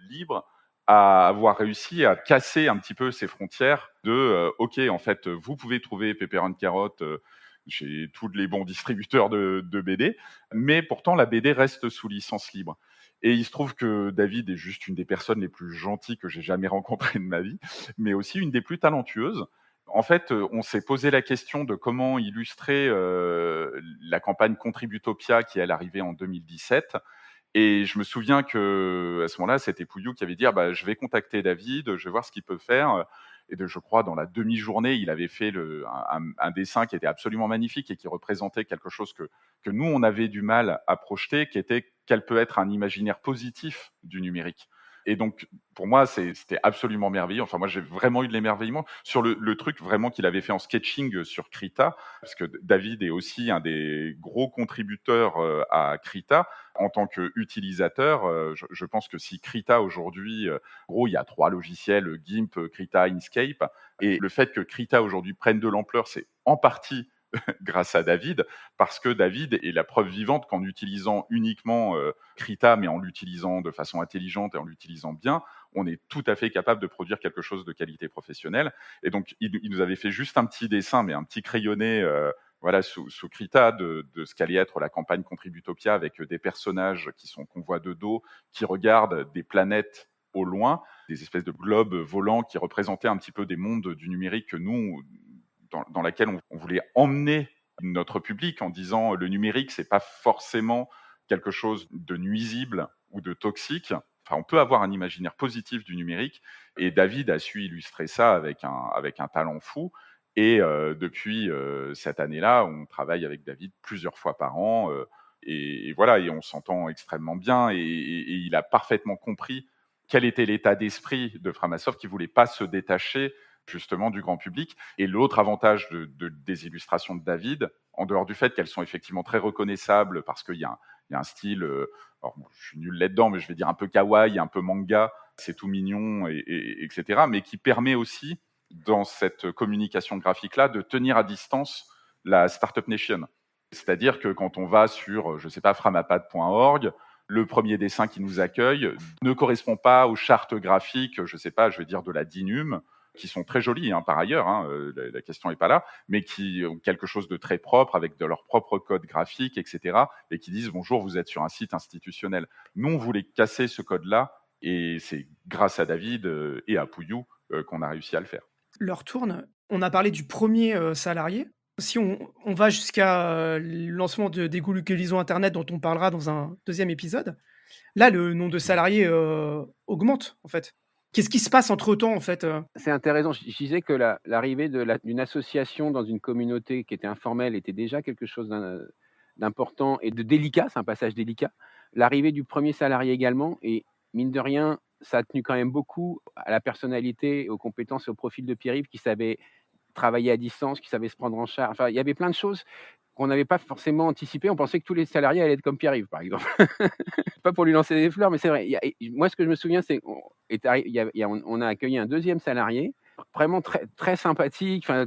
libres à avoir réussi à casser un petit peu ces frontières de OK, en fait, vous pouvez trouver Pepper and Carrot chez tous les bons distributeurs de BD, mais pourtant la BD reste sous licence libre. Et il se trouve que David est juste une des personnes les plus gentilles que j'ai jamais rencontrées de ma vie, mais aussi une des plus talentueuses. En fait, on s'est posé la question de comment illustrer la campagne Contributopia qui, elle, arrivait en 2017. Et je me souviens que à ce moment-là, c'était Pouillou qui avait dit: ah bah, je vais contacter David, je vais voir ce qu'il peut faire. Et je crois, dans la demi-journée, il avait fait un dessin qui était absolument magnifique et qui représentait quelque chose que nous, on avait du mal à projeter, qui était quel peut être un imaginaire positif du numérique. Et donc, pour moi, c'était absolument merveilleux. Enfin, moi, j'ai vraiment eu de l'émerveillement sur le truc vraiment qu'il avait fait en sketching sur Krita, parce que David est aussi un des gros contributeurs à Krita en tant qu'utilisateur. Je pense que si Krita aujourd'hui, gros, il y a 3 logiciels, GIMP, Krita, Inkscape, et le fait que Krita aujourd'hui prenne de l'ampleur, c'est en partie grâce à David, parce que David est la preuve vivante qu'en utilisant uniquement Krita, mais en l'utilisant de façon intelligente et en l'utilisant bien, on est tout à fait capable de produire quelque chose de qualité professionnelle. Et donc, il nous avait fait juste un petit dessin, mais un petit crayonné voilà, sous Krita de ce qu'allait être la campagne Contributopia, avec des personnages qu'on voit de dos, qui regardent des planètes au loin, des espèces de globes volants qui représentaient un petit peu des mondes du numérique que nous, dans laquelle on voulait emmener notre public en disant le numérique, c'est pas forcément quelque chose de nuisible ou de toxique. Enfin, on peut avoir un imaginaire positif du numérique, et David a su illustrer ça avec un talent fou. Et depuis cette année-là, on travaille avec David plusieurs fois par an, et voilà, et on s'entend extrêmement bien, et il a parfaitement compris quel était l'état d'esprit de Framasoft, qui voulait pas se détacher justement du grand public. Et l'autre avantage des illustrations de David, en dehors du fait qu'elles sont effectivement très reconnaissables, parce qu'il y a un style, alors, bon, je suis nul là-dedans, mais je vais dire un peu kawaii, un peu manga, c'est tout mignon, etc., mais qui permet aussi, dans cette communication graphique-là, de tenir à distance la Startup Nation. C'est-à-dire que quand on va sur, je sais pas, framapad.org, le premier dessin qui nous accueille ne correspond pas aux chartes graphiques, je sais pas, je vais dire de la Dinum, qui sont très jolies par ailleurs, la question n'est pas là, mais qui ont quelque chose de très propre, avec de leur propre code graphique, etc., et qui disent bonjour, vous êtes sur un site institutionnel. Nous, on voulait casser ce code-là, et c'est grâce à David et à Pouillou qu'on a réussi à le faire. L'heure tourne. On a parlé du premier salarié. Si on va jusqu'à le lancement des Google Internet, dont on parlera dans un deuxième épisode, là, le nombre de salariés augmente, en fait. Qu'est-ce qui se passe entre-temps, en fait? C'est intéressant. Je disais que l'arrivée d'une association dans une communauté qui était informelle était déjà quelque chose d'important et de délicat. C'est un passage délicat. L'arrivée du premier salarié également et mine de rien, ça a tenu quand même beaucoup à la personnalité, aux compétences et au profil de Pierre-Yves qui savait travailler à distance, qui savait se prendre en charge. Enfin, il y avait plein de choses qu'on n'avait pas forcément anticipées. On pensait que tous les salariés allaient être comme Pierre-Yves, par exemple. Pas pour lui lancer des fleurs, mais c'est vrai. Moi, ce que je me souviens, c'est qu'on a accueilli un deuxième salarié, vraiment très, très sympathique, enfin,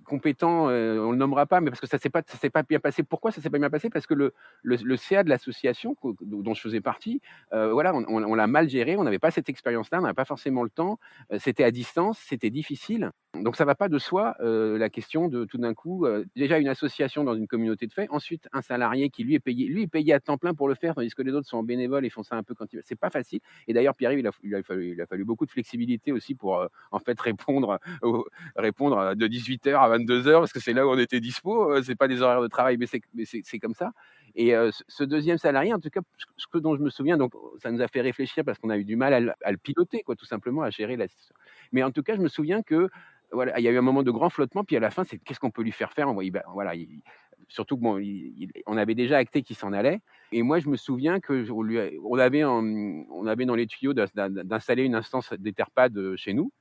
compétent, on le nommera pas, mais parce que ça s'est pas bien passé. Pourquoi ça s'est pas bien passé? Parce que le CA de l'association dont je faisais partie, voilà, on l'a mal géré, on n'avait pas cette expérience-là, on n'avait pas forcément le temps, c'était à distance, c'était difficile. Donc ça va pas de soi, la question de tout d'un coup, déjà une association dans une communauté de fait, ensuite un salarié qui lui est payé à temps plein pour le faire, tandis que les autres sont bénévoles et font ça un peu quand ils veulent. C'est pas facile. Et d'ailleurs Pierre-Yves, il a fallu beaucoup de flexibilité aussi pour, en fait répondre de 18h à 22h parce que c'est là où on était dispo, c'est pas des horaires de travail, mais c'est comme ça. Et ce deuxième salarié, en tout cas, ce dont je me souviens, donc ça nous a fait réfléchir parce qu'on a eu du mal à le piloter, quoi, tout simplement, à gérer la situation. Mais en tout cas, je me souviens que voilà, il y a eu un moment de grand flottement, puis à la fin, c'est qu'est-ce qu'on peut lui faire faire? Voilà, surtout que bon, on avait déjà acté qu'il s'en allait. Et moi, je me souviens que on avait dans les tuyaux d'installer une instance d'Etherpad chez nous.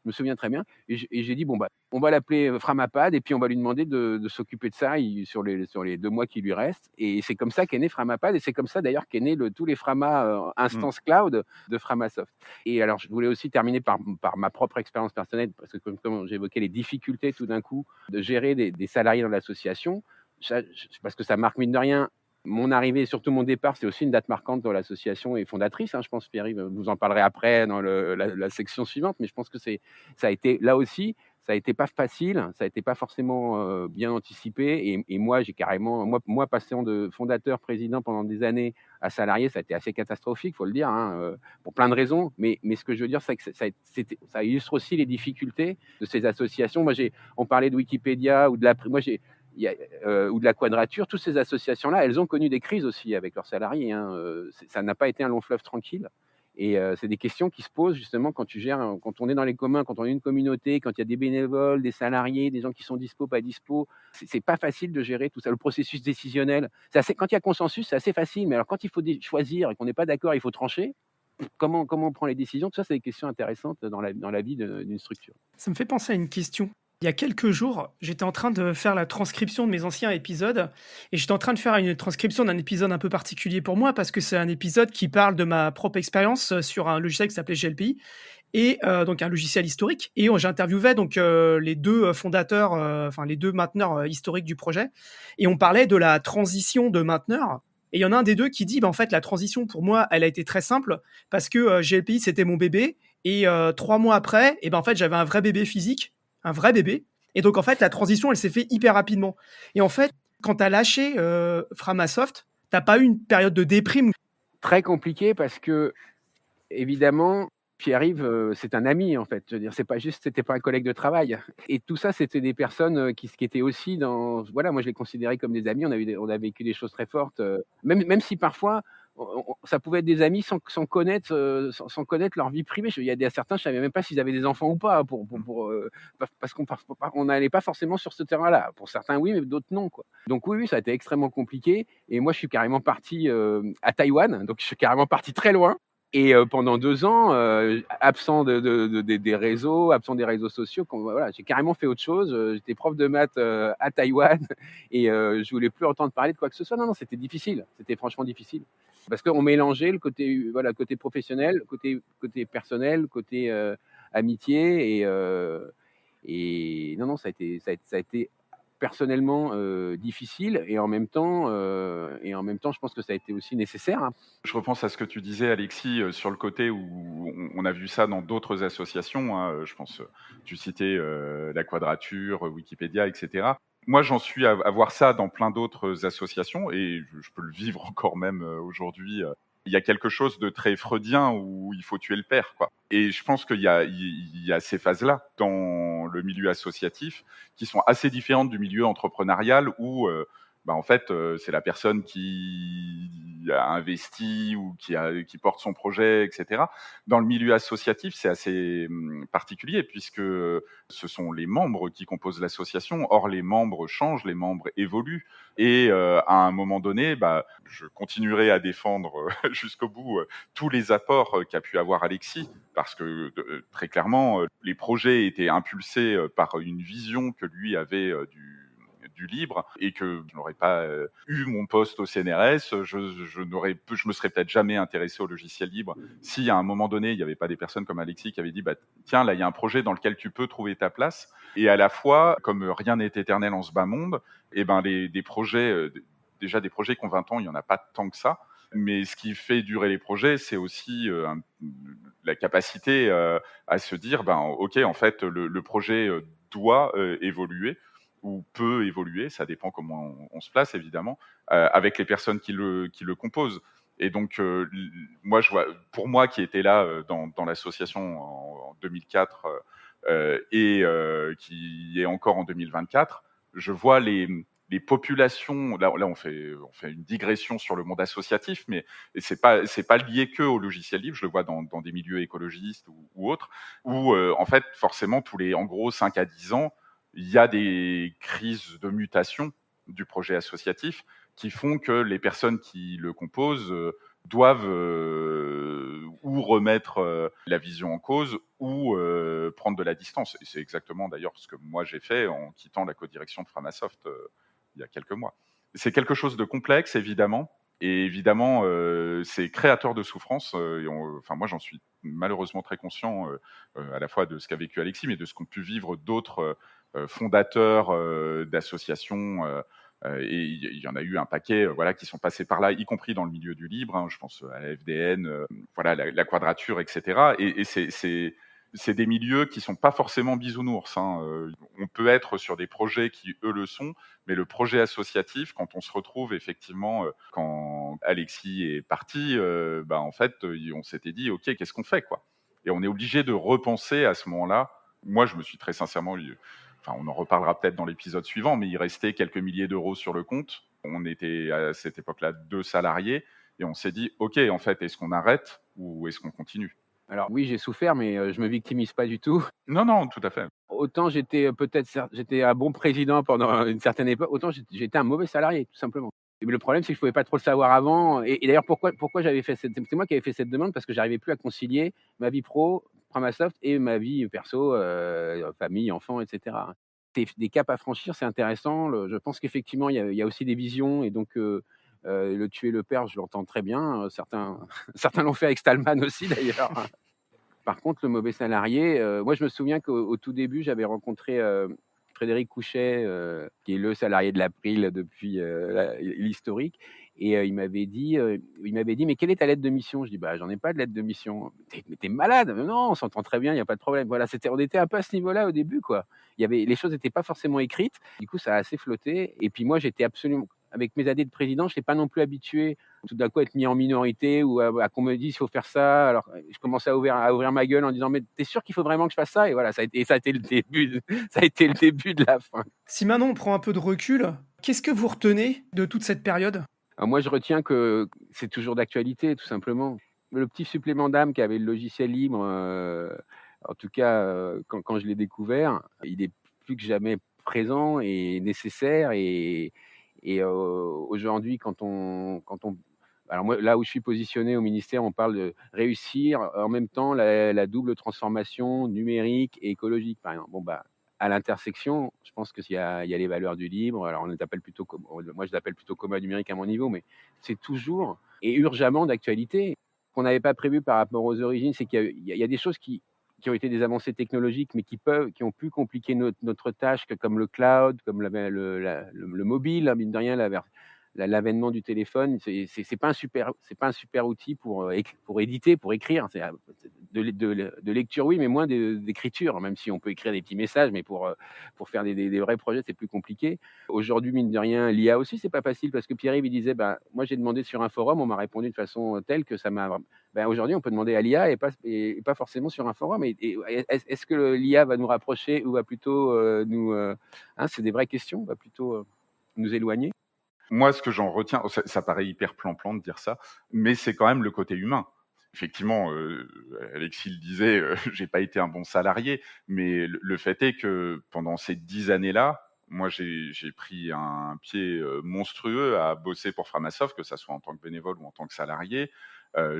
Je me souviens très bien. Et j'ai dit, bon, bah, on va l'appeler Framapad et puis on va lui demander de s'occuper de ça sur les 2 mois qui lui restent. Et c'est comme ça qu'est né Framapad et c'est comme ça d'ailleurs qu'est né tous les Frama instance cloud de Framasoft. Et alors, je voulais aussi terminer par ma propre expérience personnelle parce que comme j'évoquais les difficultés tout d'un coup de gérer des salariés dans l'association, parce que ça marque mine de rien mon arrivée et surtout mon départ, c'est aussi une date marquante dans l'association et fondatrice. Je pense, Pierre-Yves, vous en parlerez après dans la section suivante, mais je pense que ça a été, là aussi, ça a été pas facile, ça a été pas forcément bien anticipé. Et moi, j'ai carrément, moi, passant de fondateur, président pendant des années à salarié, ça a été assez catastrophique, faut le dire, pour plein de raisons. Mais ce que je veux dire, c'est que ça illustre aussi les difficultés de ces associations. On parlait de Wikipédia ou de ou de la Quadrature, toutes ces associations-là, elles ont connu des crises aussi avec leurs salariés. Ça n'a pas été un long fleuve tranquille. Et c'est des questions qui se posent justement quand quand on est dans les communs, quand on est une communauté, quand il y a des bénévoles, des salariés, des gens qui sont dispo, pas dispo. C'est pas facile de gérer tout ça. Le processus décisionnel, quand il y a consensus, c'est assez facile. Mais alors quand il faut choisir et qu'on n'est pas d'accord, il faut trancher. Comment on prend les décisions? Tout ça, c'est des questions intéressantes dans la vie d'une structure. Ça me fait penser à une question. Il y a quelques jours, j'étais en train de faire la transcription de mes anciens épisodes et j'étais en train de faire une transcription d'un épisode un peu particulier pour moi parce que c'est un épisode qui parle de ma propre expérience sur un logiciel qui s'appelait GLPI et donc un logiciel historique. Et j'interviewais donc les 2 fondateurs, enfin les 2 mainteneurs historiques du projet et on parlait de la transition de mainteneur. Et il y en a un des 2 qui dit, en fait, la transition pour moi, elle a été très simple parce que GLPI, c'était mon bébé et 3 mois après, en fait, j'avais un vrai bébé physique, un vrai bébé. Et donc, en fait, la transition, elle s'est faite hyper rapidement. Et en fait, quand tu as lâché Framasoft, tu n'as pas eu une période de déprime? Très compliqué parce que, évidemment, Pierre-Yves, c'est un ami, en fait. Je veux dire, c'était pas un collègue de travail. Et tout ça, c'était des personnes qui étaient aussi voilà, moi, je les considérais comme des amis. On a vécu des choses très fortes, même si parfois, ça pouvait être des amis sans connaître leur vie privée. Il y a certains, je savais même pas s'ils avaient des enfants ou pas, parce qu'on n'allait pas forcément sur ce terrain-là. Pour certains, oui, mais d'autres non, quoi. Donc oui, ça a été extrêmement compliqué. Et moi, je suis carrément parti à Taïwan, donc je suis carrément parti très loin. Et pendant 2 ans, absent des réseaux, absent des réseaux sociaux, voilà, j'ai carrément fait autre chose. J'étais prof de maths à Taïwan et je voulais plus entendre parler de quoi que ce soit. Non, c'était difficile. C'était franchement difficile parce qu'on mélangeait le côté, voilà, côté professionnel, côté personnel, côté amitié et non, ça a été personnellement difficile et en même temps, je pense que ça a été aussi nécessaire. Je repense à ce que tu disais, Alexis, sur le côté où on a vu ça dans d'autres associations. Je pense, tu citais la Quadrature, Wikipédia, etc. Moi, j'en suis à voir ça dans plein d'autres associations et je peux le vivre encore même aujourd'hui. Il y a quelque chose de très freudien où il faut tuer le père, quoi. Et je pense qu'il y a ces phases-là dans le milieu associatif qui sont assez différentes du milieu entrepreneurial où bah, en fait, c'est la personne qui a investi ou qui porte son projet, etc. Dans le milieu associatif, c'est assez particulier puisque ce sont les membres qui composent l'association. Or, les membres changent, les membres évoluent. Et à un moment donné, bah, je continuerai à défendre jusqu'au bout tous les apports qu'a pu avoir Alexis, parce que très clairement, les projets étaient impulsés par une vision que lui avait du libre, et que je n'aurais pas eu mon poste au CNRS, je me serais peut-être jamais intéressé au logiciel libre si à un moment donné il n'y avait pas des personnes comme Alexis qui avaient dit bah, tiens, là il y a un projet dans lequel tu peux trouver ta place. Et à la fois, comme rien n'est éternel en ce bas monde, et ben des projets, déjà des projets qui ont 20 ans, il n'y en a pas tant que ça. Mais ce qui fait durer les projets, c'est aussi la capacité à se dire, ben, ok, en fait, le projet doit évoluer ou peut évoluer, ça dépend comment on se place évidemment, avec les personnes qui le composent. Et donc, moi, pour moi qui était là dans l'association en 2004 et qui est encore en 2024, je vois les populations. Là, on fait une digression sur le monde associatif, mais c'est pas lié que au logiciel libre. Je le vois dans des milieux écologistes ou autres, où en fait, forcément, en gros 5 à 10 ans, il y a des crises de mutation du projet associatif qui font que les personnes qui le composent doivent ou remettre la vision en cause ou prendre de la distance. Et c'est exactement d'ailleurs ce que moi j'ai fait en quittant la codirection de Framasoft il y a quelques mois. C'est quelque chose de complexe, évidemment. Et évidemment, c'est créateur de souffrance. Enfin, moi, j'en suis malheureusement très conscient à la fois de ce qu'a vécu Alexis, mais de ce qu'ont pu vivre d'autres fondateurs d'associations. Et il y en a eu un paquet, voilà, qui sont passés par là, y compris dans le milieu du libre. Hein, je pense à la FDN, voilà, la Quadrature, etc. Et c'est des milieux qui sont pas forcément bisounours. Hein. On peut être sur des projets qui eux le sont, mais le projet associatif, quand on se retrouve effectivement, quand Alexis est parti, bah en fait, on s'était dit ok, qu'est-ce qu'on fait quoi. Et on est obligé de repenser à ce moment-là. Moi, je me suis très sincèrement, enfin, on en reparlera peut-être dans l'épisode suivant, mais il restait quelques milliers d'euros sur le compte. On était à cette époque-là 2 salariés et on s'est dit ok, en fait, est-ce qu'on arrête ou est-ce qu'on continue? Alors oui, j'ai souffert, mais je me victimise pas du tout. Non, non, tout à fait. Autant j'étais un bon président pendant une certaine époque, autant j'étais un mauvais salarié, tout simplement. Et le problème, c'est que je pouvais pas trop le savoir avant. Et d'ailleurs, pourquoi j'avais fait c'est moi qui avais fait cette demande, parce que j'arrivais plus à concilier ma vie pro, Framasoft, et ma vie perso, famille, enfants, etc. C'est des caps à franchir, c'est intéressant. Je pense qu'effectivement, il y a aussi des visions, et donc le tuer le père, je l'entends très bien. Certains certains l'ont fait avec Stallman aussi d'ailleurs. Par contre, le mauvais salarié, moi je me souviens qu'au tout début, j'avais rencontré Frédéric Couchet, qui est le salarié de l'April depuis l'historique, et il m'avait dit: «Mais quelle est ta lettre de mission?» Je dis: «Bah, j'en ai pas de lettre de mission». Mais tu malade? «Non, on s'entend très bien, il y a pas de problème». Voilà, on était un peu à ce niveau-là au début, quoi. Les choses n'étaient pas forcément écrites, du coup ça a assez flotté, et puis moi j'étais absolument, avec mes années de président, je n'étais pas non plus habitué tout d'un coup être mis en minorité, ou à qu'on me dise il faut faire ça. Alors je commençais à ouvrir ma gueule en disant mais t'es sûr qu'il faut vraiment que je fasse ça? Et voilà, ça a été le début ça a été le début de la fin. Si maintenant on prend un peu de recul, qu'est-ce que vous retenez de toute cette période? Alors moi je retiens que c'est toujours d'actualité, tout simplement. Le petit supplément d'âme qu'avait le logiciel libre, en tout cas quand je l'ai découvert, il est plus que jamais présent et nécessaire. Et aujourd'hui, alors moi, là où je suis positionné au ministère, on parle de réussir en même temps la double transformation numérique et écologique, par exemple. Bon, bah, à l'intersection, je pense qu'il y a les valeurs du libre. Alors, moi, je l'appelle plutôt commun numérique à mon niveau, mais c'est toujours et urgemment d'actualité. Qu'on n'avait pas prévu par rapport aux origines, c'est qu'il y a des choses qui ont été des avancées technologiques, mais qui ont pu compliquer notre tâche, comme le cloud, comme le mobile, hein, mine de rien, l'avènement du téléphone. C'est pas un super outil pour éditer, pour écrire. C'est de lecture, oui, mais moins d'écriture, même si on peut écrire des petits messages, mais pour faire des vrais projets, c'est plus compliqué. Aujourd'hui, mine de rien, l'IA aussi, c'est pas facile, parce que Pierre-Yves, il disait, ben, moi, j'ai demandé sur un forum, on m'a répondu de façon telle que ça m'a. Ben, aujourd'hui, on peut demander à l'IA et pas forcément sur un forum. Est-ce que l'IA va nous rapprocher ou va plutôt nous. Hein, c'est des vraies questions, va plutôt nous éloigner? Moi, ce que j'en retiens, ça paraît hyper plan-plan de dire ça, mais c'est quand même le côté humain. Effectivement, Alexis le disait, j'ai pas été un bon salarié, mais le fait est que pendant ces 10 années-là, moi, j'ai pris un pied monstrueux à bosser pour Framasoft, que ça soit en tant que bénévole ou en tant que salarié.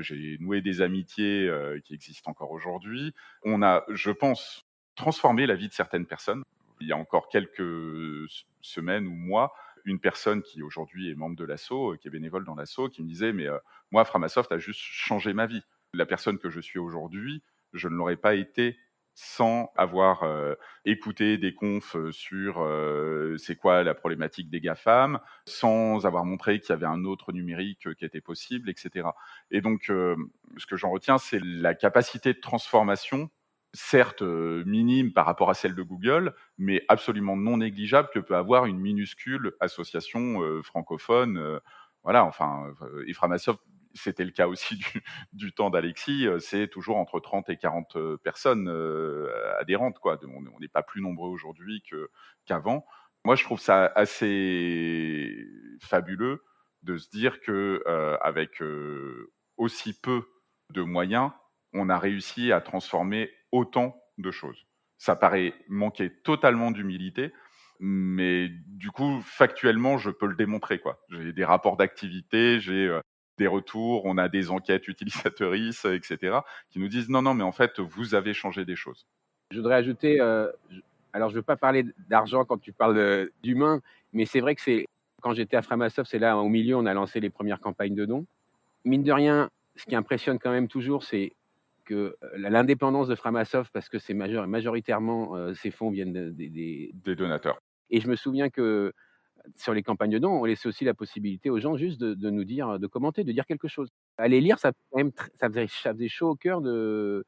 J'ai noué des amitiés qui existent encore aujourd'hui. On a, je pense, transformé la vie de certaines personnes. Il y a encore quelques semaines ou mois, une personne qui aujourd'hui est membre de l'asso, qui est bénévole dans l'asso, qui me disait mais moi Framasoft a juste changé ma vie. La personne que je suis aujourd'hui, je ne l'aurais pas été sans avoir écouté des confs sur c'est quoi la problématique des GAFAM, sans avoir montré qu'il y avait un autre numérique qui était possible, etc. Et donc, ce que j'en retiens, c'est la capacité de transformation, certes minime par rapport à celle de Google, mais absolument non négligeable que peut avoir une minuscule association francophone. Voilà, enfin, Framasoft, c'était le cas aussi du temps d'Alexis, c'est toujours entre 30 et 40 personnes adhérentes, quoi. On n'est pas plus nombreux aujourd'hui qu'avant. Moi, je trouve ça assez fabuleux de se dire que avec aussi peu de moyens, on a réussi à transformer autant de choses. Ça paraît manquer totalement d'humilité, mais du coup, factuellement, je peux le démontrer, quoi. J'ai des rapports d'activité, j'ai des retours, on a des enquêtes utilisatrices, etc., qui nous disent non, non, mais en fait, vous avez changé des choses. Je voudrais ajouter, alors je ne veux pas parler d'argent quand tu parles d'humain, mais c'est vrai que quand j'étais à Framasoft, c'est là au milieu, on a lancé les premières campagnes de dons. Mine de rien, ce qui impressionne quand même toujours, c'est que l'indépendance de Framasoft, parce que c'est majoritairement ces fonds viennent des donateurs. Et je me souviens que sur les campagnes de dons, on laissait aussi la possibilité aux gens juste de nous dire, de commenter, de dire quelque chose. Aller lire, ça quand même ça faisait chaud au cœur de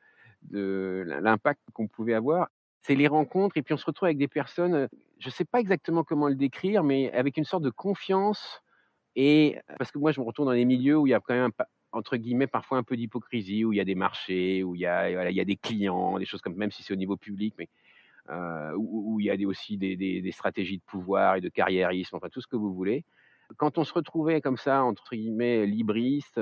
l'impact qu'on pouvait avoir. C'est les rencontres et puis on se retrouve avec des personnes, je ne sais pas exactement comment le décrire, mais avec une sorte de confiance. Et parce que moi, je me retrouve dans des milieux où il y a quand même, entre guillemets, parfois un peu d'hypocrisie, où il y a des marchés, où il y a, voilà, il y a des clients, des choses comme, même si c'est au niveau public, mais où il y a aussi des stratégies de pouvoir et de carriérisme, enfin tout ce que vous voulez. Quand on se retrouvait comme ça, entre guillemets, libristes,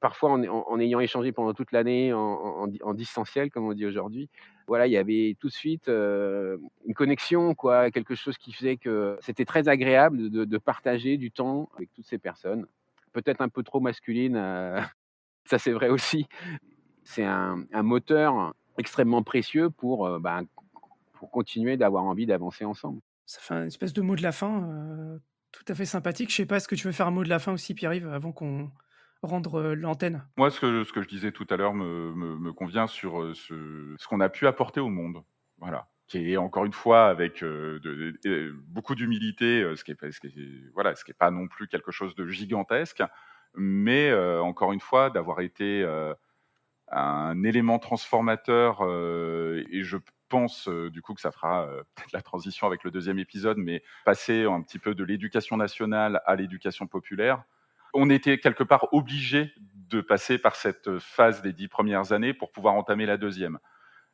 parfois en ayant échangé pendant toute l'année en distanciel, comme on dit aujourd'hui, voilà, il y avait tout de suite une connexion, quoi, quelque chose qui faisait que c'était très agréable de partager du temps avec toutes ces personnes. Peut-être un peu trop masculine, ça c'est vrai aussi. C'est un moteur extrêmement précieux pour continuer d'avoir envie d'avancer ensemble. Ça fait une espèce de mot de la fin tout à fait sympathique. Je sais pas, est-ce que tu veux faire un mot de la fin aussi, Pierre-Yves, avant qu'on rende l'antenne? Moi, ce que je disais tout à l'heure me convient sur ce qu'on a pu apporter au monde. Voilà. Qui est encore une fois avec beaucoup d'humilité, voilà, ce qui est pas non plus quelque chose de gigantesque, mais encore une fois d'avoir été un élément transformateur et je pense du coup que ça fera peut-être la transition avec le deuxième épisode, mais passer un petit peu de l'éducation nationale à l'éducation populaire. On était quelque part obligé de passer par cette phase des 10 premières années pour pouvoir entamer la deuxième.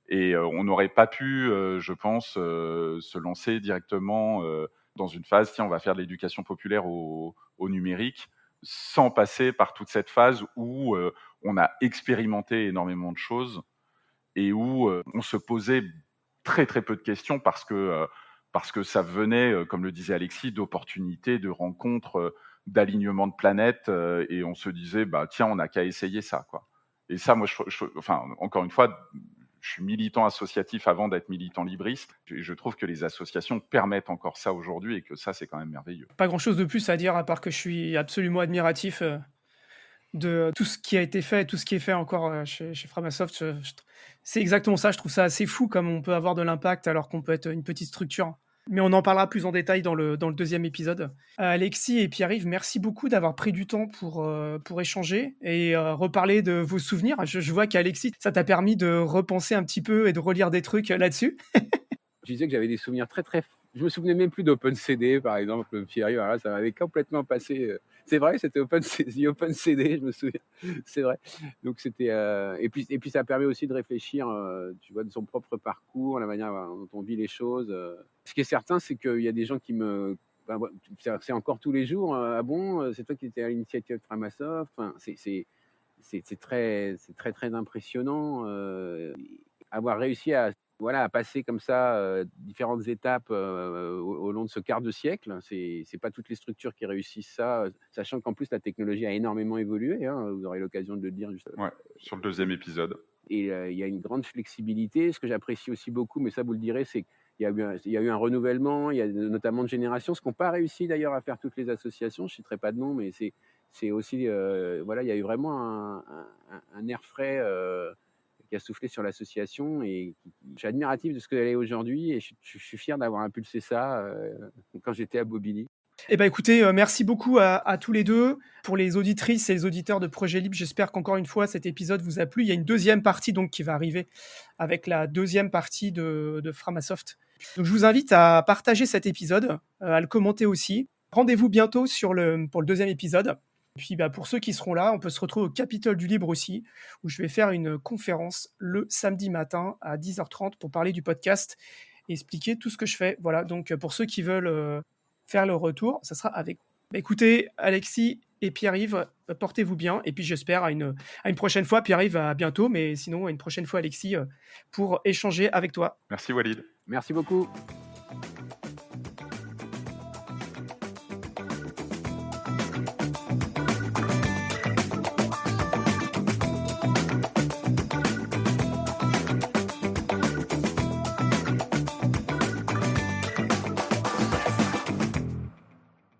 Et on n'aurait pas pu, je pense, se lancer directement dans une phase, tiens, on va faire de l'éducation populaire au numérique, sans passer par toute cette phase où on a expérimenté énormément de choses et où on se posait très très peu de questions parce que ça venait, comme le disait Alexis, d'opportunités, de rencontres, d'alignement de planètes, et on se disait, bah tiens, on n'a qu'à essayer ça, quoi. Et ça, moi, enfin, encore une fois, je suis militant associatif avant d'être militant libriste. Je trouve que les associations permettent encore ça aujourd'hui et que ça, c'est quand même merveilleux. Pas grand-chose de plus à dire à part que je suis absolument admiratif de tout ce qui a été fait, tout ce qui est fait encore chez Framasoft. C'est exactement ça, je trouve ça assez fou comme on peut avoir de l'impact alors qu'on peut être une petite structure. Mais on en parlera plus en détail dans le deuxième épisode. Alexis et Pierre-Yves, merci beaucoup d'avoir pris du temps pour échanger et reparler de vos souvenirs. Je vois qu'Alexis, ça t'a permis de repenser un petit peu et de relire des trucs là-dessus. Je disais que j'avais des souvenirs très très. Je me souvenais même plus d'OpenCD, par exemple, Pierre, voilà, ça m'avait complètement passé. C'est vrai, c'était OpenCD, je me souviens. C'est vrai. Donc c'était et puis ça permet aussi de réfléchir, tu vois, de son propre parcours, la manière dont on vit les choses. Ce qui est certain, c'est qu'il y a des gens qui me c'est encore tous les jours. Ah bon, c'est toi qui étais à l'initiative de Framasoft. Enfin, c'est très impressionnant. Avoir réussi à passer comme ça différentes étapes au long de ce quart de siècle. C'est pas toutes les structures qui réussissent ça, sachant qu'en plus la technologie a énormément évolué. Vous aurez l'occasion de le dire juste. Ouais, sur le 2e épisode. Et il y a une grande flexibilité. Ce que j'apprécie aussi beaucoup, mais ça vous le direz, c'est qu'il y a eu un renouvellement, il y a notamment de générations, ce qu'ont pas réussi d'ailleurs à faire toutes les associations. Je citerai pas de nom, mais c'est aussi il y a eu vraiment un air frais qui a soufflé sur l'association, et je suis admiratif de ce qu'elle est aujourd'hui, et je suis fier d'avoir impulsé ça quand j'étais à Bobigny. Eh ben écoutez, merci beaucoup à tous les deux. Pour les auditrices et les auditeurs de Projet Libre, j'espère qu'encore une fois, cet épisode vous a plu. Il y a une 2e partie donc, qui va arriver avec la 2e partie de Framasoft. Donc, je vous invite à partager cet épisode, à le commenter aussi. Rendez-vous bientôt pour le 2e épisode. Puis pour ceux qui seront là, on peut se retrouver au Capitole du Libre aussi, où je vais faire une conférence le samedi matin à 10h30 pour parler du podcast et expliquer tout ce que je fais. Voilà, donc pour ceux qui veulent faire le retour, ça sera avec. Écoutez, Alexis et Pierre-Yves, portez-vous bien, et puis j'espère à une prochaine fois. Pierre-Yves, à bientôt, mais sinon à une prochaine fois, Alexis, pour échanger avec toi. Merci Walid. Merci beaucoup.